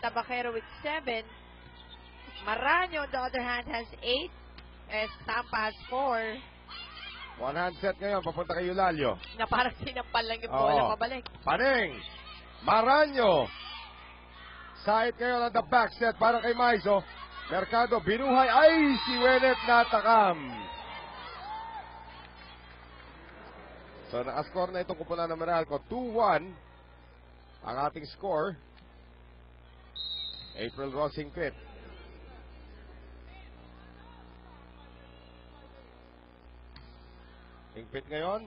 Tabacero with 7. Maraño, on the other hand, has 8. Estampa has 4. One hand set ngayon, papunta kay Eulalio. Na parang sinampal lang yung bola pabalik. Paneng, Maraño. Side ngayon on the back set para kay Maizo. Mercado, binuhay. Ay, si Wenet natakam. So, nakascore na itong kupunan ng Meralco. 2-1 ang ating score. April Rosing Pit. Ingpit ngayon.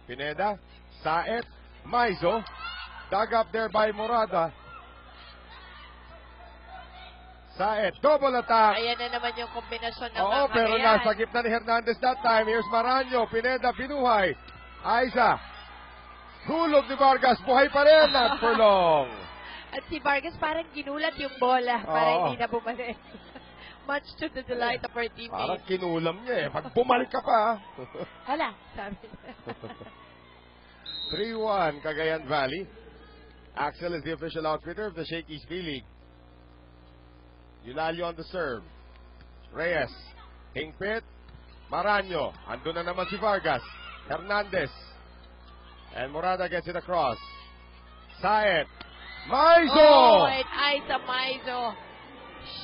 Pineda. Saet. Maizo. Dug up there by Morada. Saet. Double attack. Ayan na naman yung kombinasyon ng Oo, pero nasa gitna ni Hernandez that time. Here's Maraño. Pineda. Binuhay. Aiza. Hulog ni Vargas, buhay pa rin at for long. At si Vargas parang ginulat yung bola para Oo. hindi na bumalik. Much to the delight of our Parang teammates. kinulam niya eh. Pag bumalik ka pa. Wala, sabi niya. 3-1 Cagayan Valley. Axel is the official outfitter of the Shakey's V-League. Eulalio on the serve. Reyes. Hingpit. Maranyo. Andun na naman si Vargas. Hernandez. And Morada gets it across. Saet. Maizo! Oh, and Aiza Maizo.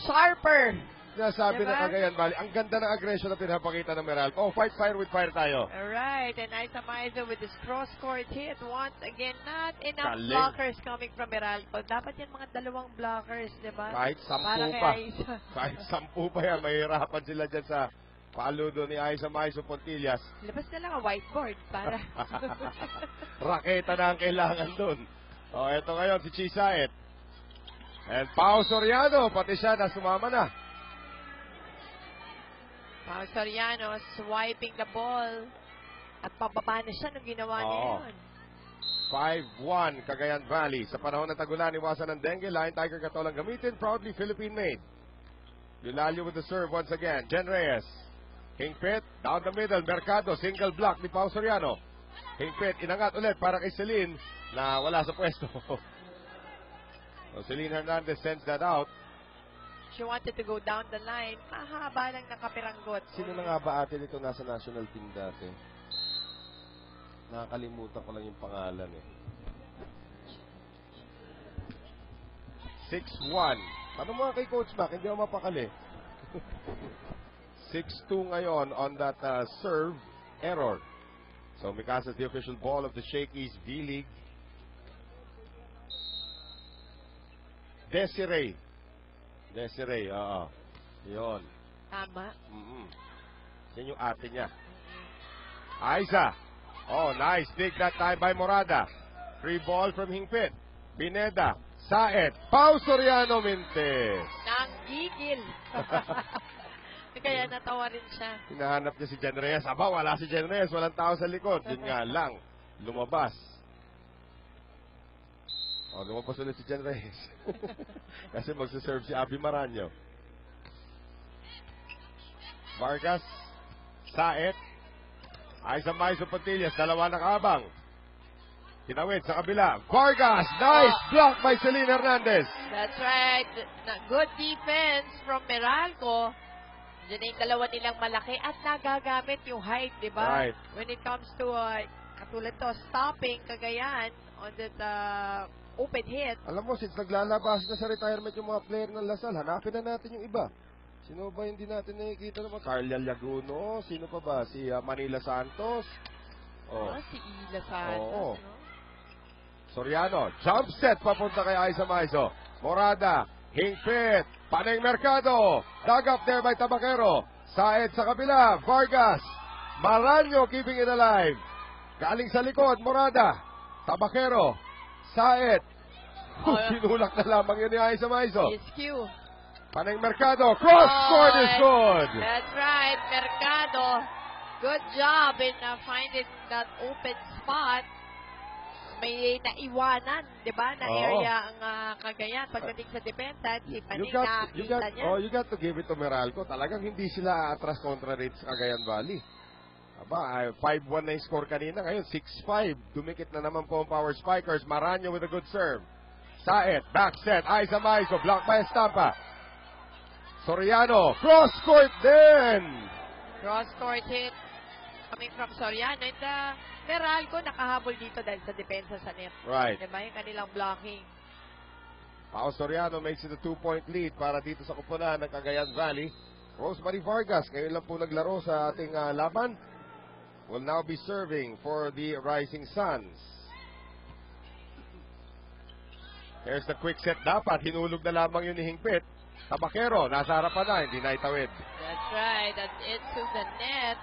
Sharper. Sinasabi Diba? ng Cagayan Valley, ang ganda ng aggression na pinapakita ng Meralco. Oh, fight fire with fire tayo. Alright, and Aiza Maizo with this cross-court hit. Once again, not enough Galing. blockers coming from Meralco. Dapat yan mga dalawang blockers, di ba? Kahit 10 Para kay pa. Aiza. Kahit 10 pa yan, mahihirapan sila dyan sa paludo ni Aiza Maizo Pontillas. Labas na lang ang whiteboard para... Raketa na ang kailangan dun. O, eto ngayon si Chisaet. And Pao Soriano, pati siya na sumama na. Pao Soriano swiping the ball. At pababa na siya nung ginawa niya Oo. yun. 5-1 Cagayan Valley. Sa panahon ng tagulan, iwasan ng dengue. Lion Tiger katolang gamitin. Proudly Philippine-made. Eulalio with the serve once again. Jen Reyes. Hingpit, down the middle. Mercado, single block ni Pao Soriano. Hingpit, inangat ulit para kay Celine na wala sa pwesto. So Celine Hernandez sends that out. She wanted to go down the line. Mahaba lang nakapiranggot. Sino na nga ba ate nito nasa national team dati? Nakakalimutan ko lang yung pangalan eh. 6-1. Ano mo kay Coach Mac? Hindi ako mapakali. 6-2 ngayon on that serve error. So Mikasa is the official ball of the Shakey's V-League. Desiree, oo. Yun. Tama. Yan yung ate niya. Aiza. Oh, nice. Dig that time by Morada. Free ball from Hingpit. Bineda. Saet. Pao Soriano Mintes. Nanggigil. Kaya natawa rin siya. Hinahanap niya si Jen Reyes. Aba, wala si Jen Reyes. Walang tao sa likod. Yun nga lang. Lumabas. Oh, lumabas ulit si Jen Reyes. Kasi magsaserve si Abby Maranyo. Vargas. Saet. Aiza Maizo Pontillas. Dalawa nakabang. Tinawid sa kabila. Vargas. Nice block by Celine Hernandez. That's right. Good defense from Meralco. Diyan yung dalawa nilang malaki at nagagamit yung height, di ba? Right. When it comes to, katulad to, stopping Cagayan on that open hit. Alam mo, since naglalabas na sa retirement yung mga player ng Lasal, hanapin na natin yung iba. Sino ba hindi natin nakikita naman? Carla Laguno, sino pa ba? Si Manila Santos. Oh. Si Ila Santos, Oo. no? Soriano, jump set papunta kay Aiza Maizo. Morada, Hingpit, Paneng Mercado, dug up there by Tabaquero. Saed sa kabila, Vargas, Maranyo keeping it alive. Galing sa likod, Morada, Tabaquero, Saed. Tinulak na lamang yun ni Aiza Maizo. SQ. Paneng Mercado, cross court is good. That's right, Mercado. Good job in finding that open spot. May naiwanan, di ba, na Oo. area ang Cagayan pagdating sa depensa. Si Paning nakita niya. You got to give it to Meralco. Talagang hindi sila atras kontra rate sa Cagayan Valley. Aba, 5-1 na yung score kanina. Ngayon, 6-5. Dumikit na naman po ang Power Spikers. Maranyo with a good serve. Saet, back set. Aiza Maizo, block by Estampa. Soriano, cross court din. Cross court hit coming from Soriano. And Meralco nakahabol dito dahil sa depensa sa net. Right. Diba yung kanilang blocking. Pao Soriano makes it a 2-point lead para dito sa kupunan ng Cagayan Valley. Rosemary Vargas, ngayon lang po naglaro sa ating laban. Will now be serving for the Rising Suns. There's the quick set dapat. Hinulog na lamang yun ni Hingpit. Tabaquero, nasa harapan na, hindi na itawid. That's right. That's it to the net.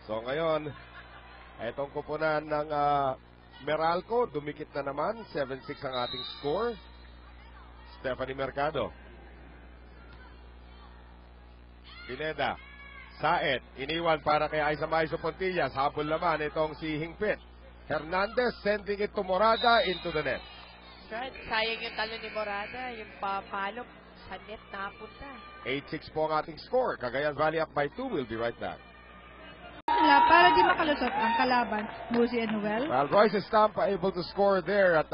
So ngayon, itong kupunan ng Meralco, dumikit na naman. 7-6 ang ating score. Stephanie Mercado. Pineda. Saet, iniwan para kay Aiza Maiso Pontillas. Habol naman itong si Hingpit. Hernandez sending it to Morada into the net. Right. Sayang yung talo ni Morada. Yung papalo sa net napunta. 8-6 po ang ating score. Cagayan Valley up by 2. We'll be right back. Nila para di makalusot ang kalaban, Musi and Noel. Well, Royce Estampa able to score there at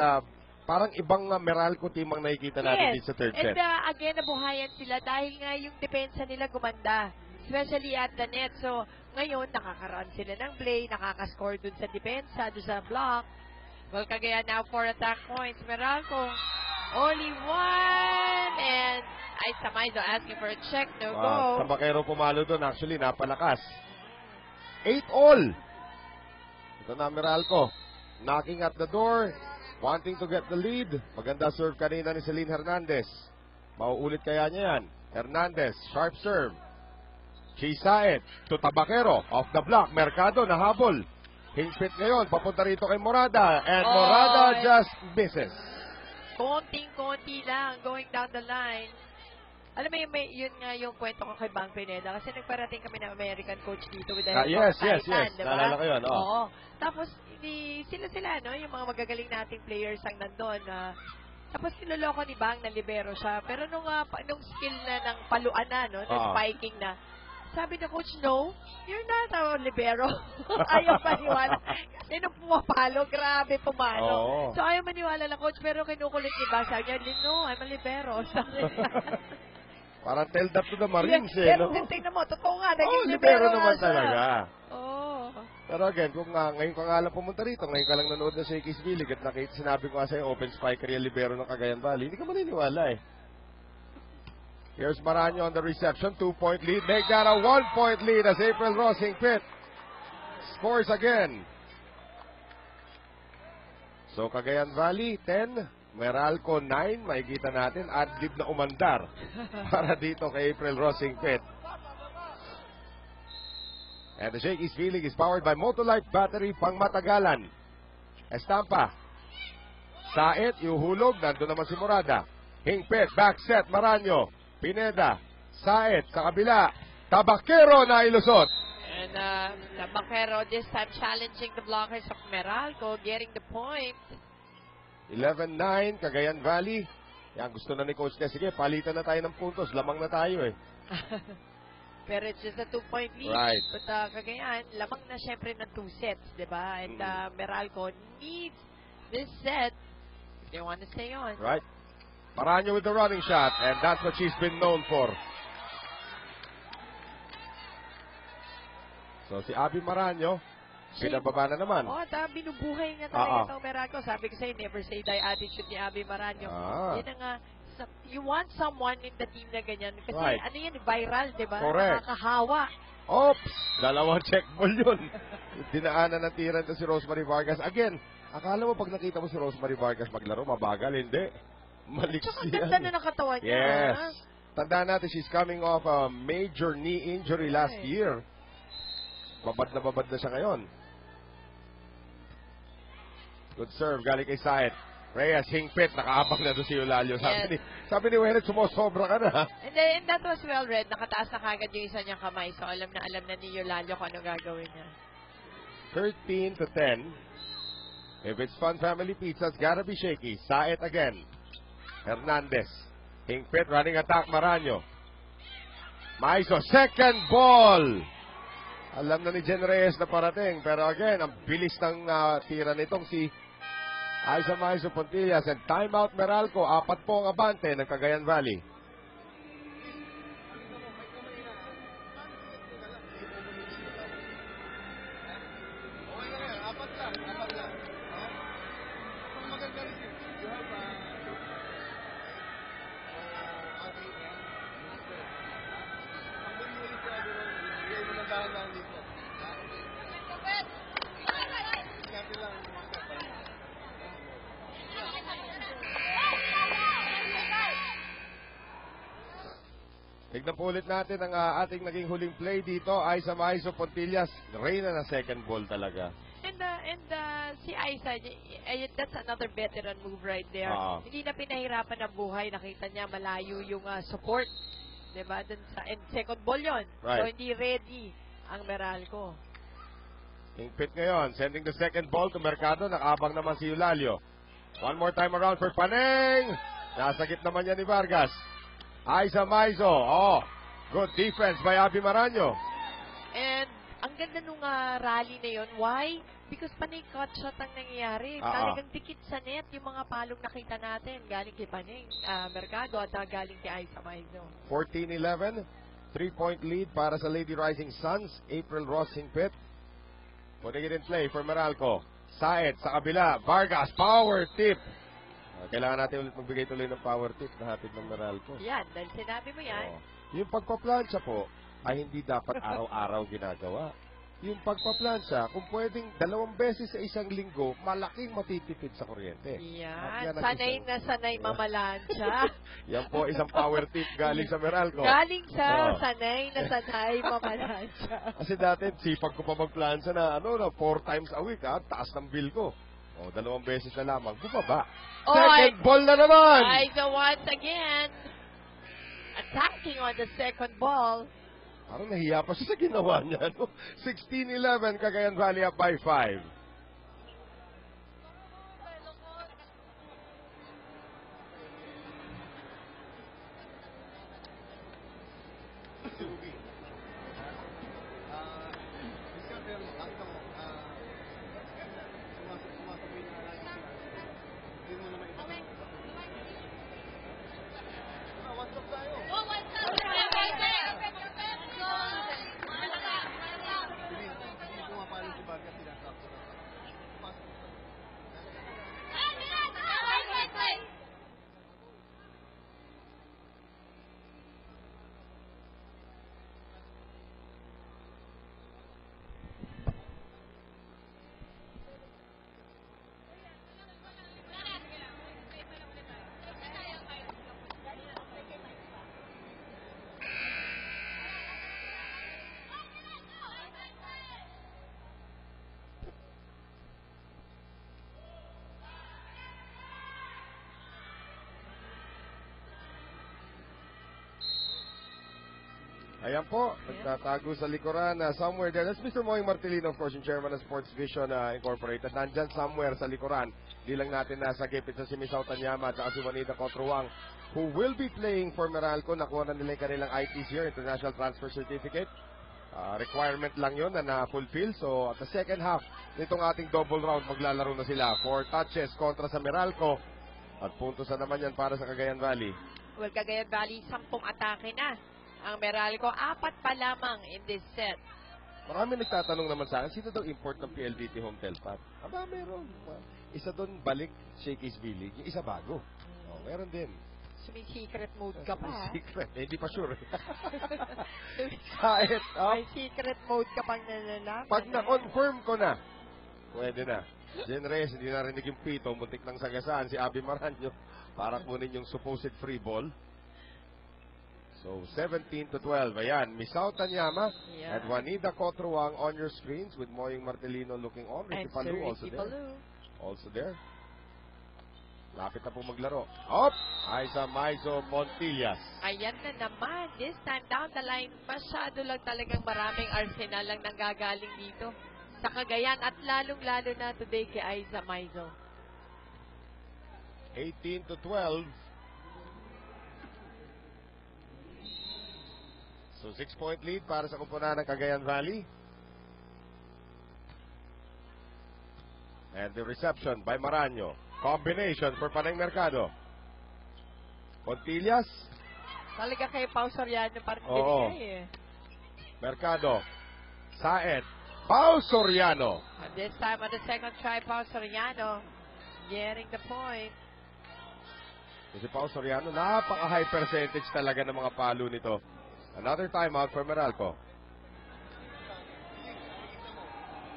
parang ibang Meralco team ang nakikita natin dito sa third set. And again, nabuhayan sila dahil nga yung depensa nila gumanda. Especially at the net. So, ngayon, nakakaroon sila ng play, nakakascore dun sa depensa, dun sa block. Well, Cagayan now 4 attack points. Meralco, only 1. And Aiza Maiso asking for a check. No go. Tabakero pumalo doon. Actually, napalakas. 8-all. Ito na Meralco. Knocking at the door. Wanting to get the lead. Maganda serve kanina ni Celine Hernandez. Mauulit kaya niya yan. Hernandez, sharp serve. Chisaet to Tabakero. Off the block. Mercado nahabol. Hingpit ngayon. Papunta rito kay Morada. And Morada just misses. Konting-konti lang going down the line. Alam mo, yun nga yung kwento ko kay Bang Pineda kasi nagparating kami ng American coach dito with the yes. Diba? Naalala ko yun. Oo. Tapos, sila, no? Yung mga magagaling nating players ang nandun. Tapos, niloloko ni Bang na libero siya. Pero nung skill na ng paluan na, no? Ng spiking na, sabi na coach, no, you're not a libero. Ayaw maniwala. Kasi nung pumapalo, grabe pumalo. So, ayaw maniwala na coach, pero kinukulit ni Bang. Sabi niya, no, I'm a libero. Parang tell that to the Marines, pero no? tingnan mo, totoo nga, naging libero naman talaga. Oo. Pero again, kung ngayon ka nga lang pumunta rito, ngayon ka lang nanood na sa Shakey's Village at sinabi ko nga sa'yo, open spiker yung libero ng Cagayan Valley, hindi ka maniniwala eh. Here's Maranyo on the reception, 2-point lead. Make that a 1-point lead as April Rossing Pitt scores again. So Cagayan Valley, 10. Meralco 9, makikita natin, ad-lib na umandar para dito kay April Rossing Pitt. And the Shakey's Feeling is powered by Motolife Battery pangmatagalan. Estampa. Saet, iuhulog, nandun naman si Morada. Hingpit, back set, Maranyo. Pineda, Saet, sa kabila. Tabakero na ilusot. And Tabakero this time challenging the blockers of Meralco, getting the point. 11-9, Cagayan Valley. Yan, gusto na ni Coach Tess. Sige, palitan na tayo ng puntos. Lamang na tayo eh. Pero it's just a 2-point lead. Right. But Cagayan, lamang na syempre ng 2 sets, di ba? And Meralco needs this set if they want to stay on. Right. Maranyo with the running shot. And that's what she's been known for. So si Abby Maranyo, pinababa na naman. Binubuhay nga talaga itong Meralco. Sabi ko sa'yo, never say die attitude ni Abby Maranyo. Yan nga, you want someone in the team na ganyan. Kasi ano yan, viral, di ba? Correct. Nakakahawa. Oops! Dalawang check ball yun. Dinaanan ng tira ito si Rosemary Vargas. Again, akala mo pag nakita mo si Rosemary Vargas maglaro, mabagal. Hindi. Maliksi yan. Tsaka ganda na ng katawan niya. Yes. Tandaan natin, she's coming off a major knee injury last year. Babad na siya ngayon. Good serve, galing kay Saet. Reyes, Hingpit, nakaabang na doon si Eulalio. Sabi ni Wenet, sumosobra ka na. And that was well read. Nakataas na kagad yung isa niyang kamay. So alam na ni Eulalio kung ano gagawin niya. 13-10. If it's Fun Family Pizza, it's gotta be shaky. Saet again. Hernandez. Hingpit, running attack, Maranyo. Maiso, second ball. Alam na ni Jen Reyes na parating. Pero again, ang bilis ng tira nitong si Aiza Maiso Pontillas. And timeout Meralco. 4 po ang abante ng Cagayan Valley. Tignan po ulit natin ang ating naging huling play dito. Aiza Maiso Pontillas, reyna na second ball talaga. And si Aiza, that's another veteran move right there. Hindi na pinahirapan ang buhay. Nakita niya malayo yung support Diba? Dun sa, and second ball yun. So, Right. hindi ready ang Meralco. Hingpit ngayon, sending the second ball to Mercado. Nakabang naman si Eulalio. One more time around for Paneng. Nasagip naman yan ni Vargas. Aiza Maizo. Oh, good defense by Abby Maraño. And ang ganda nung rally na yun. Why? Because panay cut shot ang nangyayari. Talagang dikit sa net yung mga palong nakita natin. Galing kay Paneng, Mercado at galing kay Aiza Maizo. 14-11. 3-point lead para sa Lady Rising Suns. April Ross Hingpit. Putting it in play for Meralco. Saed sa kabila. Vargas, power tip. Kailangan natin ulit magbigay tuloy ng power tip na hatid ng Meralco. Yan, dahil sinabi mo yan. Yung pagpaplansya po ay hindi dapat araw-araw ginagawa. Yung pagpaplansya, kung pwedeng 2 beses sa isang linggo, malaking matitipid sa kuryente. Yan, At ang sanay isang- na sanay mamalansya. Yan po isang power tip galing sa Meralco. Galing sa Oo. sanay na sanay mamalansya. Kasi dati, sipag ko pa magplansya na, 4 times a week, taas ng bill ko. 2 beses na lamang, bumaba. Oh, Second ball na naman! Aiza once again, attacking on the second ball. Parang nahiya pa siya sa ginawa niya. 16-11, Cagayan Valley up by 5. Si Ruby. Discover mo, nakita mo, sumasabi na lang yung hindi mo na maibigay. One stop tayo. Hindi pumapalo si Vargas, sinasakto na. Pasok. Ayan po, nagtatago sa likuran somewhere there. That's Mr. Moing Martilino, of course, yung chairman ng Sports Vision Incorporated. Nandyan somewhere sa likuran. Di lang natin nasa gipit sa si Miss Tanyama at si Juanita Cotruang, who will be playing for Meralco. Nakuha na nila yung kanilang ITC here, International Transfer Certificate. Requirement lang yun na na-fulfill. So, at the second half, nitong ating double round, maglalaro na sila. 4 touches kontra sa Meralco. At puntos na naman yan para sa Cagayan Valley. Well, Cagayan Valley, 10 atake na. Ang Meralco, 4 pa lamang in this set. Marami nagtatanong naman sa akin, sino daw import ng PLDT home telpat? Aba, meron. Isa doon balik, Shakey's Village. Yung isa bago. Meron din. Sumi-secret mode ka pa, ha? Secret. Hindi pa sure. Kahit, May secret mode ka pang nalalaman. pag na-confirm ko na, pwede na. Jen Reyes, hindi narinig yung pito, muntik ng sagasaan si Abby Maraño para kunin yung supposed free ball. So, 17-12. Ayan, Misao Tanyama and Juanita Cotruang on your screens with Moing Martilino looking on. And Ricky Palou Sir also Ricky there. Palou. Also there. Lapit na po maglaro. Up! Aiza Maizo Montillas. Ayan na naman. This time down the line, masyado lang talagang maraming arsenal lang nanggagaling dito sa Cagayan at lalong-lalo na today kay Aiza Maizo. 18-12. So, 6-point lead para sa kupunan ng Cagayan Valley. And the reception by Maraño. Combination for Paneng Mercado. Pontillas. Talaga kay Pao Soriano parang Oo. binigay eh. Mercado. Saed. Pao Soriano. And this time on the second try, Pao Soriano getting the point. Kasi Pao Soriano, napaka-high percentage talaga ng mga palo nito. Another timeout for Meralco.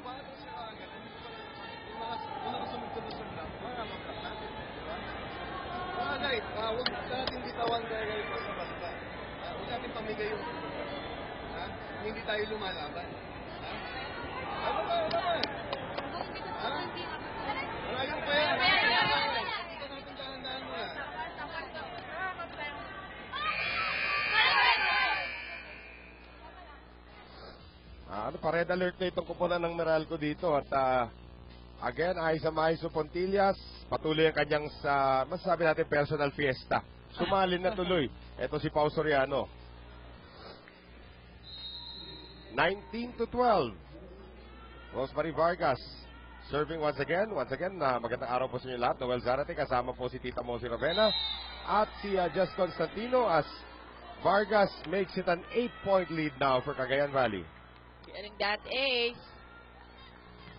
Paano siya agad? Yung mga sunod-sunod lang, maramang ka natin. Mga guys, huwag natin bitawan dahil basta-basta. Huwag natin pamigay yung hindi tayo lumalaban. Ano ba? Malayo pa yan. Ito natin dahan-dahan mo yan. pa-red alert na itong kupunan ng Meralco dito. At again, Aiza Maiso Pontillas, patuloy ang kanyang masasabi natin personal fiesta. Sumalin na tuloy. Ito si Pau Soriano. 19-12. Rosemary Vargas serving once again. Magandang araw po sa inyo lahat. Noel Zarate, kasama po si Tita Mosi Ravena at si Just Constantino as Vargas makes it an 8-point lead now for Cagayan Valley. Getting that ace.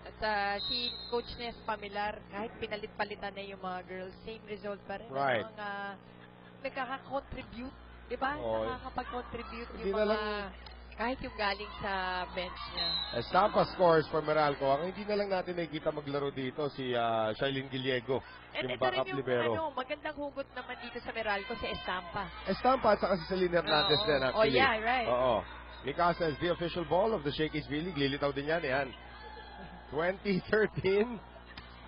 At si Coach Nes Pamilar, kahit pinalit-palitan na yung mga girls, same result pa rin. Right. Nagkaka-contribute, di ba? Oo. Nakakapag-contribute Hindi yung na mga, lang- kahit yung galing sa bench niya. Estampa scores for Meralco. Ang hindi na lang natin nakikita maglaro dito si Shailene Giliego, And yung ito rin backup yung libero. magandang hugot naman dito sa Meralco, si Estampa. Estampa at saka si Celine Hernandez Oo. din Oh, actually. yeah, right. Oo. Mikasa is the official ball of the Shakey's V-League. Lilitaw din yan. 2013.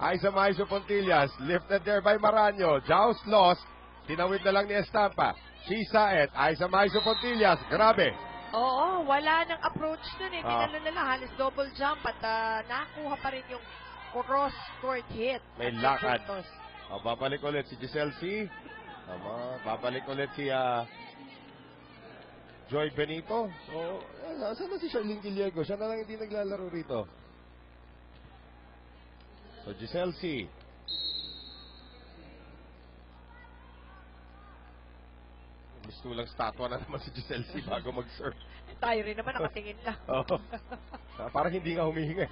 Aiza Maiso Pontillas, lifted there by Maranyo. Joust lost. Tinawid na lang ni Estampa. Shisaet, Aiza Maiso Pontillas. Grabe. Oo, wala nang approach dun eh. Ah. Tinalo na halos double jump at nakuha pa rin yung cross-court hit. May At lakad. puntos. Babalik ulit si Giselle C. Babalik ulit si Joy Benito. So, saan na si Charlene Giliego? Siya na lang hindi naglalaro rito. So, Giselle C. Mistulang statwa na naman si Giselle C. bago mag-serve. Tayo rin naman nakatingin lang. Oo. Parang hindi nga humihinga.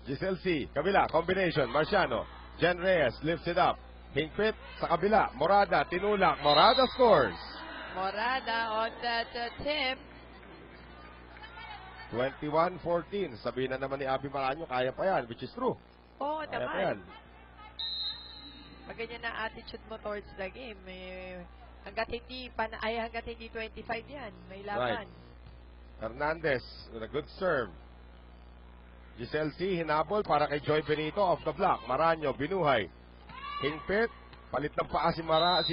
Giselle C. Kabila, combination. Marciano. Jen Reyes lifts it up. Hingpit sa kabila. Morada, tinulak. Morada scores. Morada on that tip. 21-14. Sabihin na naman ni Abby Maranyo, kaya pa yan, which is true. Oo Kaya pa yan. naman. Pag ganyan na attitude mo towards the game, hanggat hindi 25 yan, may laban. Right. Hernandez with a good serve. Giselle C. hinabol para kay Joy Benito off the block. Maranyo, binuhay. Hingpit, palit ng paa si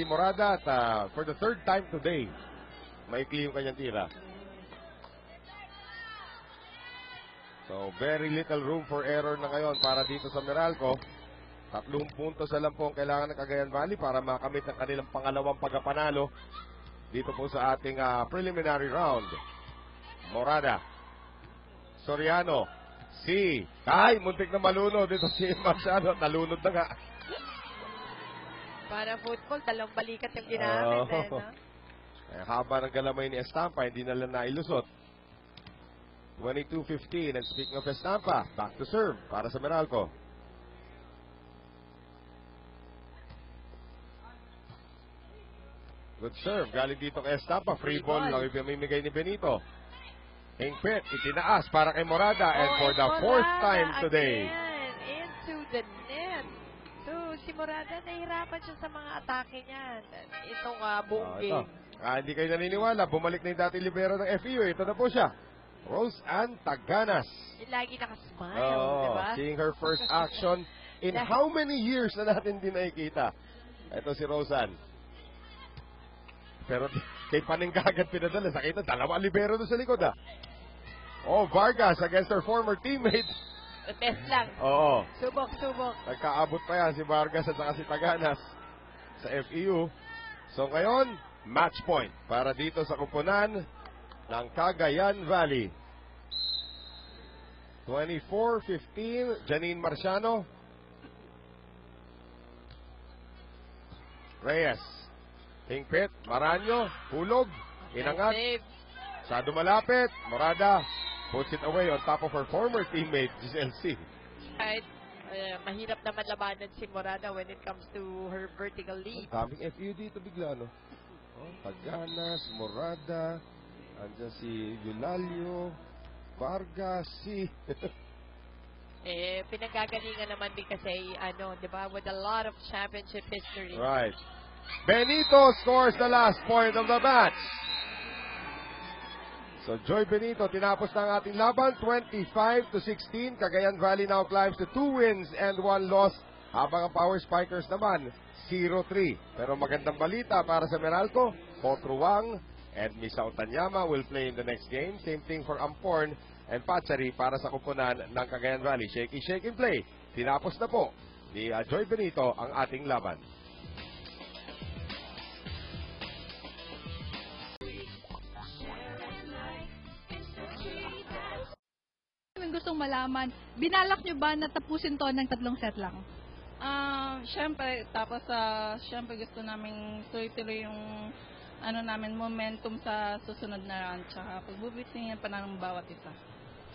Morada at for the third time today, maikli yung kanyang tira. So, very little room for error na ngayon para dito sa Meralco. 3 puntos na lang po ang kailangan ng Cagayan Valley para makamit ang kanilang pangalawang pagkapanalo dito po sa ating preliminary round. Morada. Soriano. Si. Ay, muntik na malunod dito si Marciano. Nalunod na nga. Para football, dalawang balikat yung ginamit. Oh. Haba ng galamay ni Estampa, hindi na lang nailusot. 22-15. And speaking of Estampa, back to serve para sa Meralco. Good serve. Galing dito kay Estampa. Free ball lang ipamimigay ni Benito. Hingpit, itinaas para kay Morada. And for the fourth time today. Again, into the net. So, si Morada, nahihirapan siya sa mga atake niya. Itong buong game. Hindi kayo naniniwala. Bumalik na yung dati libero ng FEU. Ito na po siya. Rose Ann Taganas. Yung lagi nakasmile, diba? Seeing her first action in how many years na natin din nakikita. Ito si Rose Ann. Pero kay Paning agad pinadala. Sakita, 2 libero doon sa likod Vargas against her former teammate. Test lang. Oo. Subok. Nagkaabot pa yan si Vargas at saka si Taganas sa FEU. So ngayon, match point para dito sa kupunan ng Cagayan Valley. 24-15, Janine Marciano. Reyes. Hingpit, Maranyo, hulog, inangat. Save. Sado malapit, Morada puts it away on top of her former teammate, Giselle C. Kahit mahirap naman labanan si Morada when it comes to her vertical leap. Daming FEU dito bigla, no? Taganas, Morada, andyan si Eulalio, Vargas, si... Pinagagalingan naman din kasi, di ba, with a lot of championship history. Right. Benito scores the last point of the match. So, Joy Benito, tinapos na ang ating laban, 25-16. Cagayan Valley now climbs to 2 wins and 1 loss. Habang ang Power Spikers naman, 0-3. Pero magandang balita para sa Meralco, Potruwang And Misao Tanyama will play in the next game. Same thing for Amporn and Pachari para sa kupunan ng Cagayan Valley. Shake and play. Tinapos na po ni Joy Benito ang ating laban. Gustong malaman, binalak nyo ba na tapusin to ng 3 set lang? Siyempre, tapos siyempre gusto namin tuloy-tuloy yung namin momentum sa susunod na round, tsaka pagbubitin pa ng bawat isa.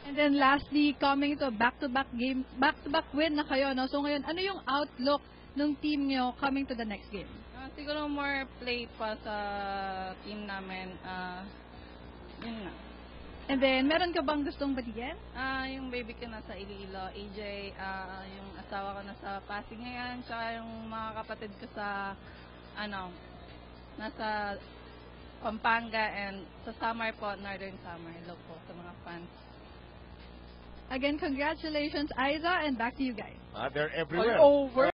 And then lastly, coming to back-to-back game, back-to-back win na kayo, no? So ngayon, ano yung outlook ng team nyo coming to the next game? Siguro more play pa sa team namin, yun na. And then, meron ka bang gustong batiin? Yung baby ko nasa Iloilo, AJ, yung asawa ko nasa Pasig ngayon, tsaka yung mga kapatid ko sa, nasa Pampanga and sa Samar po, Northern Samar. Hello po sa mga fans. Again, congratulations, Aiza, and back to you guys. They're everywhere. All over.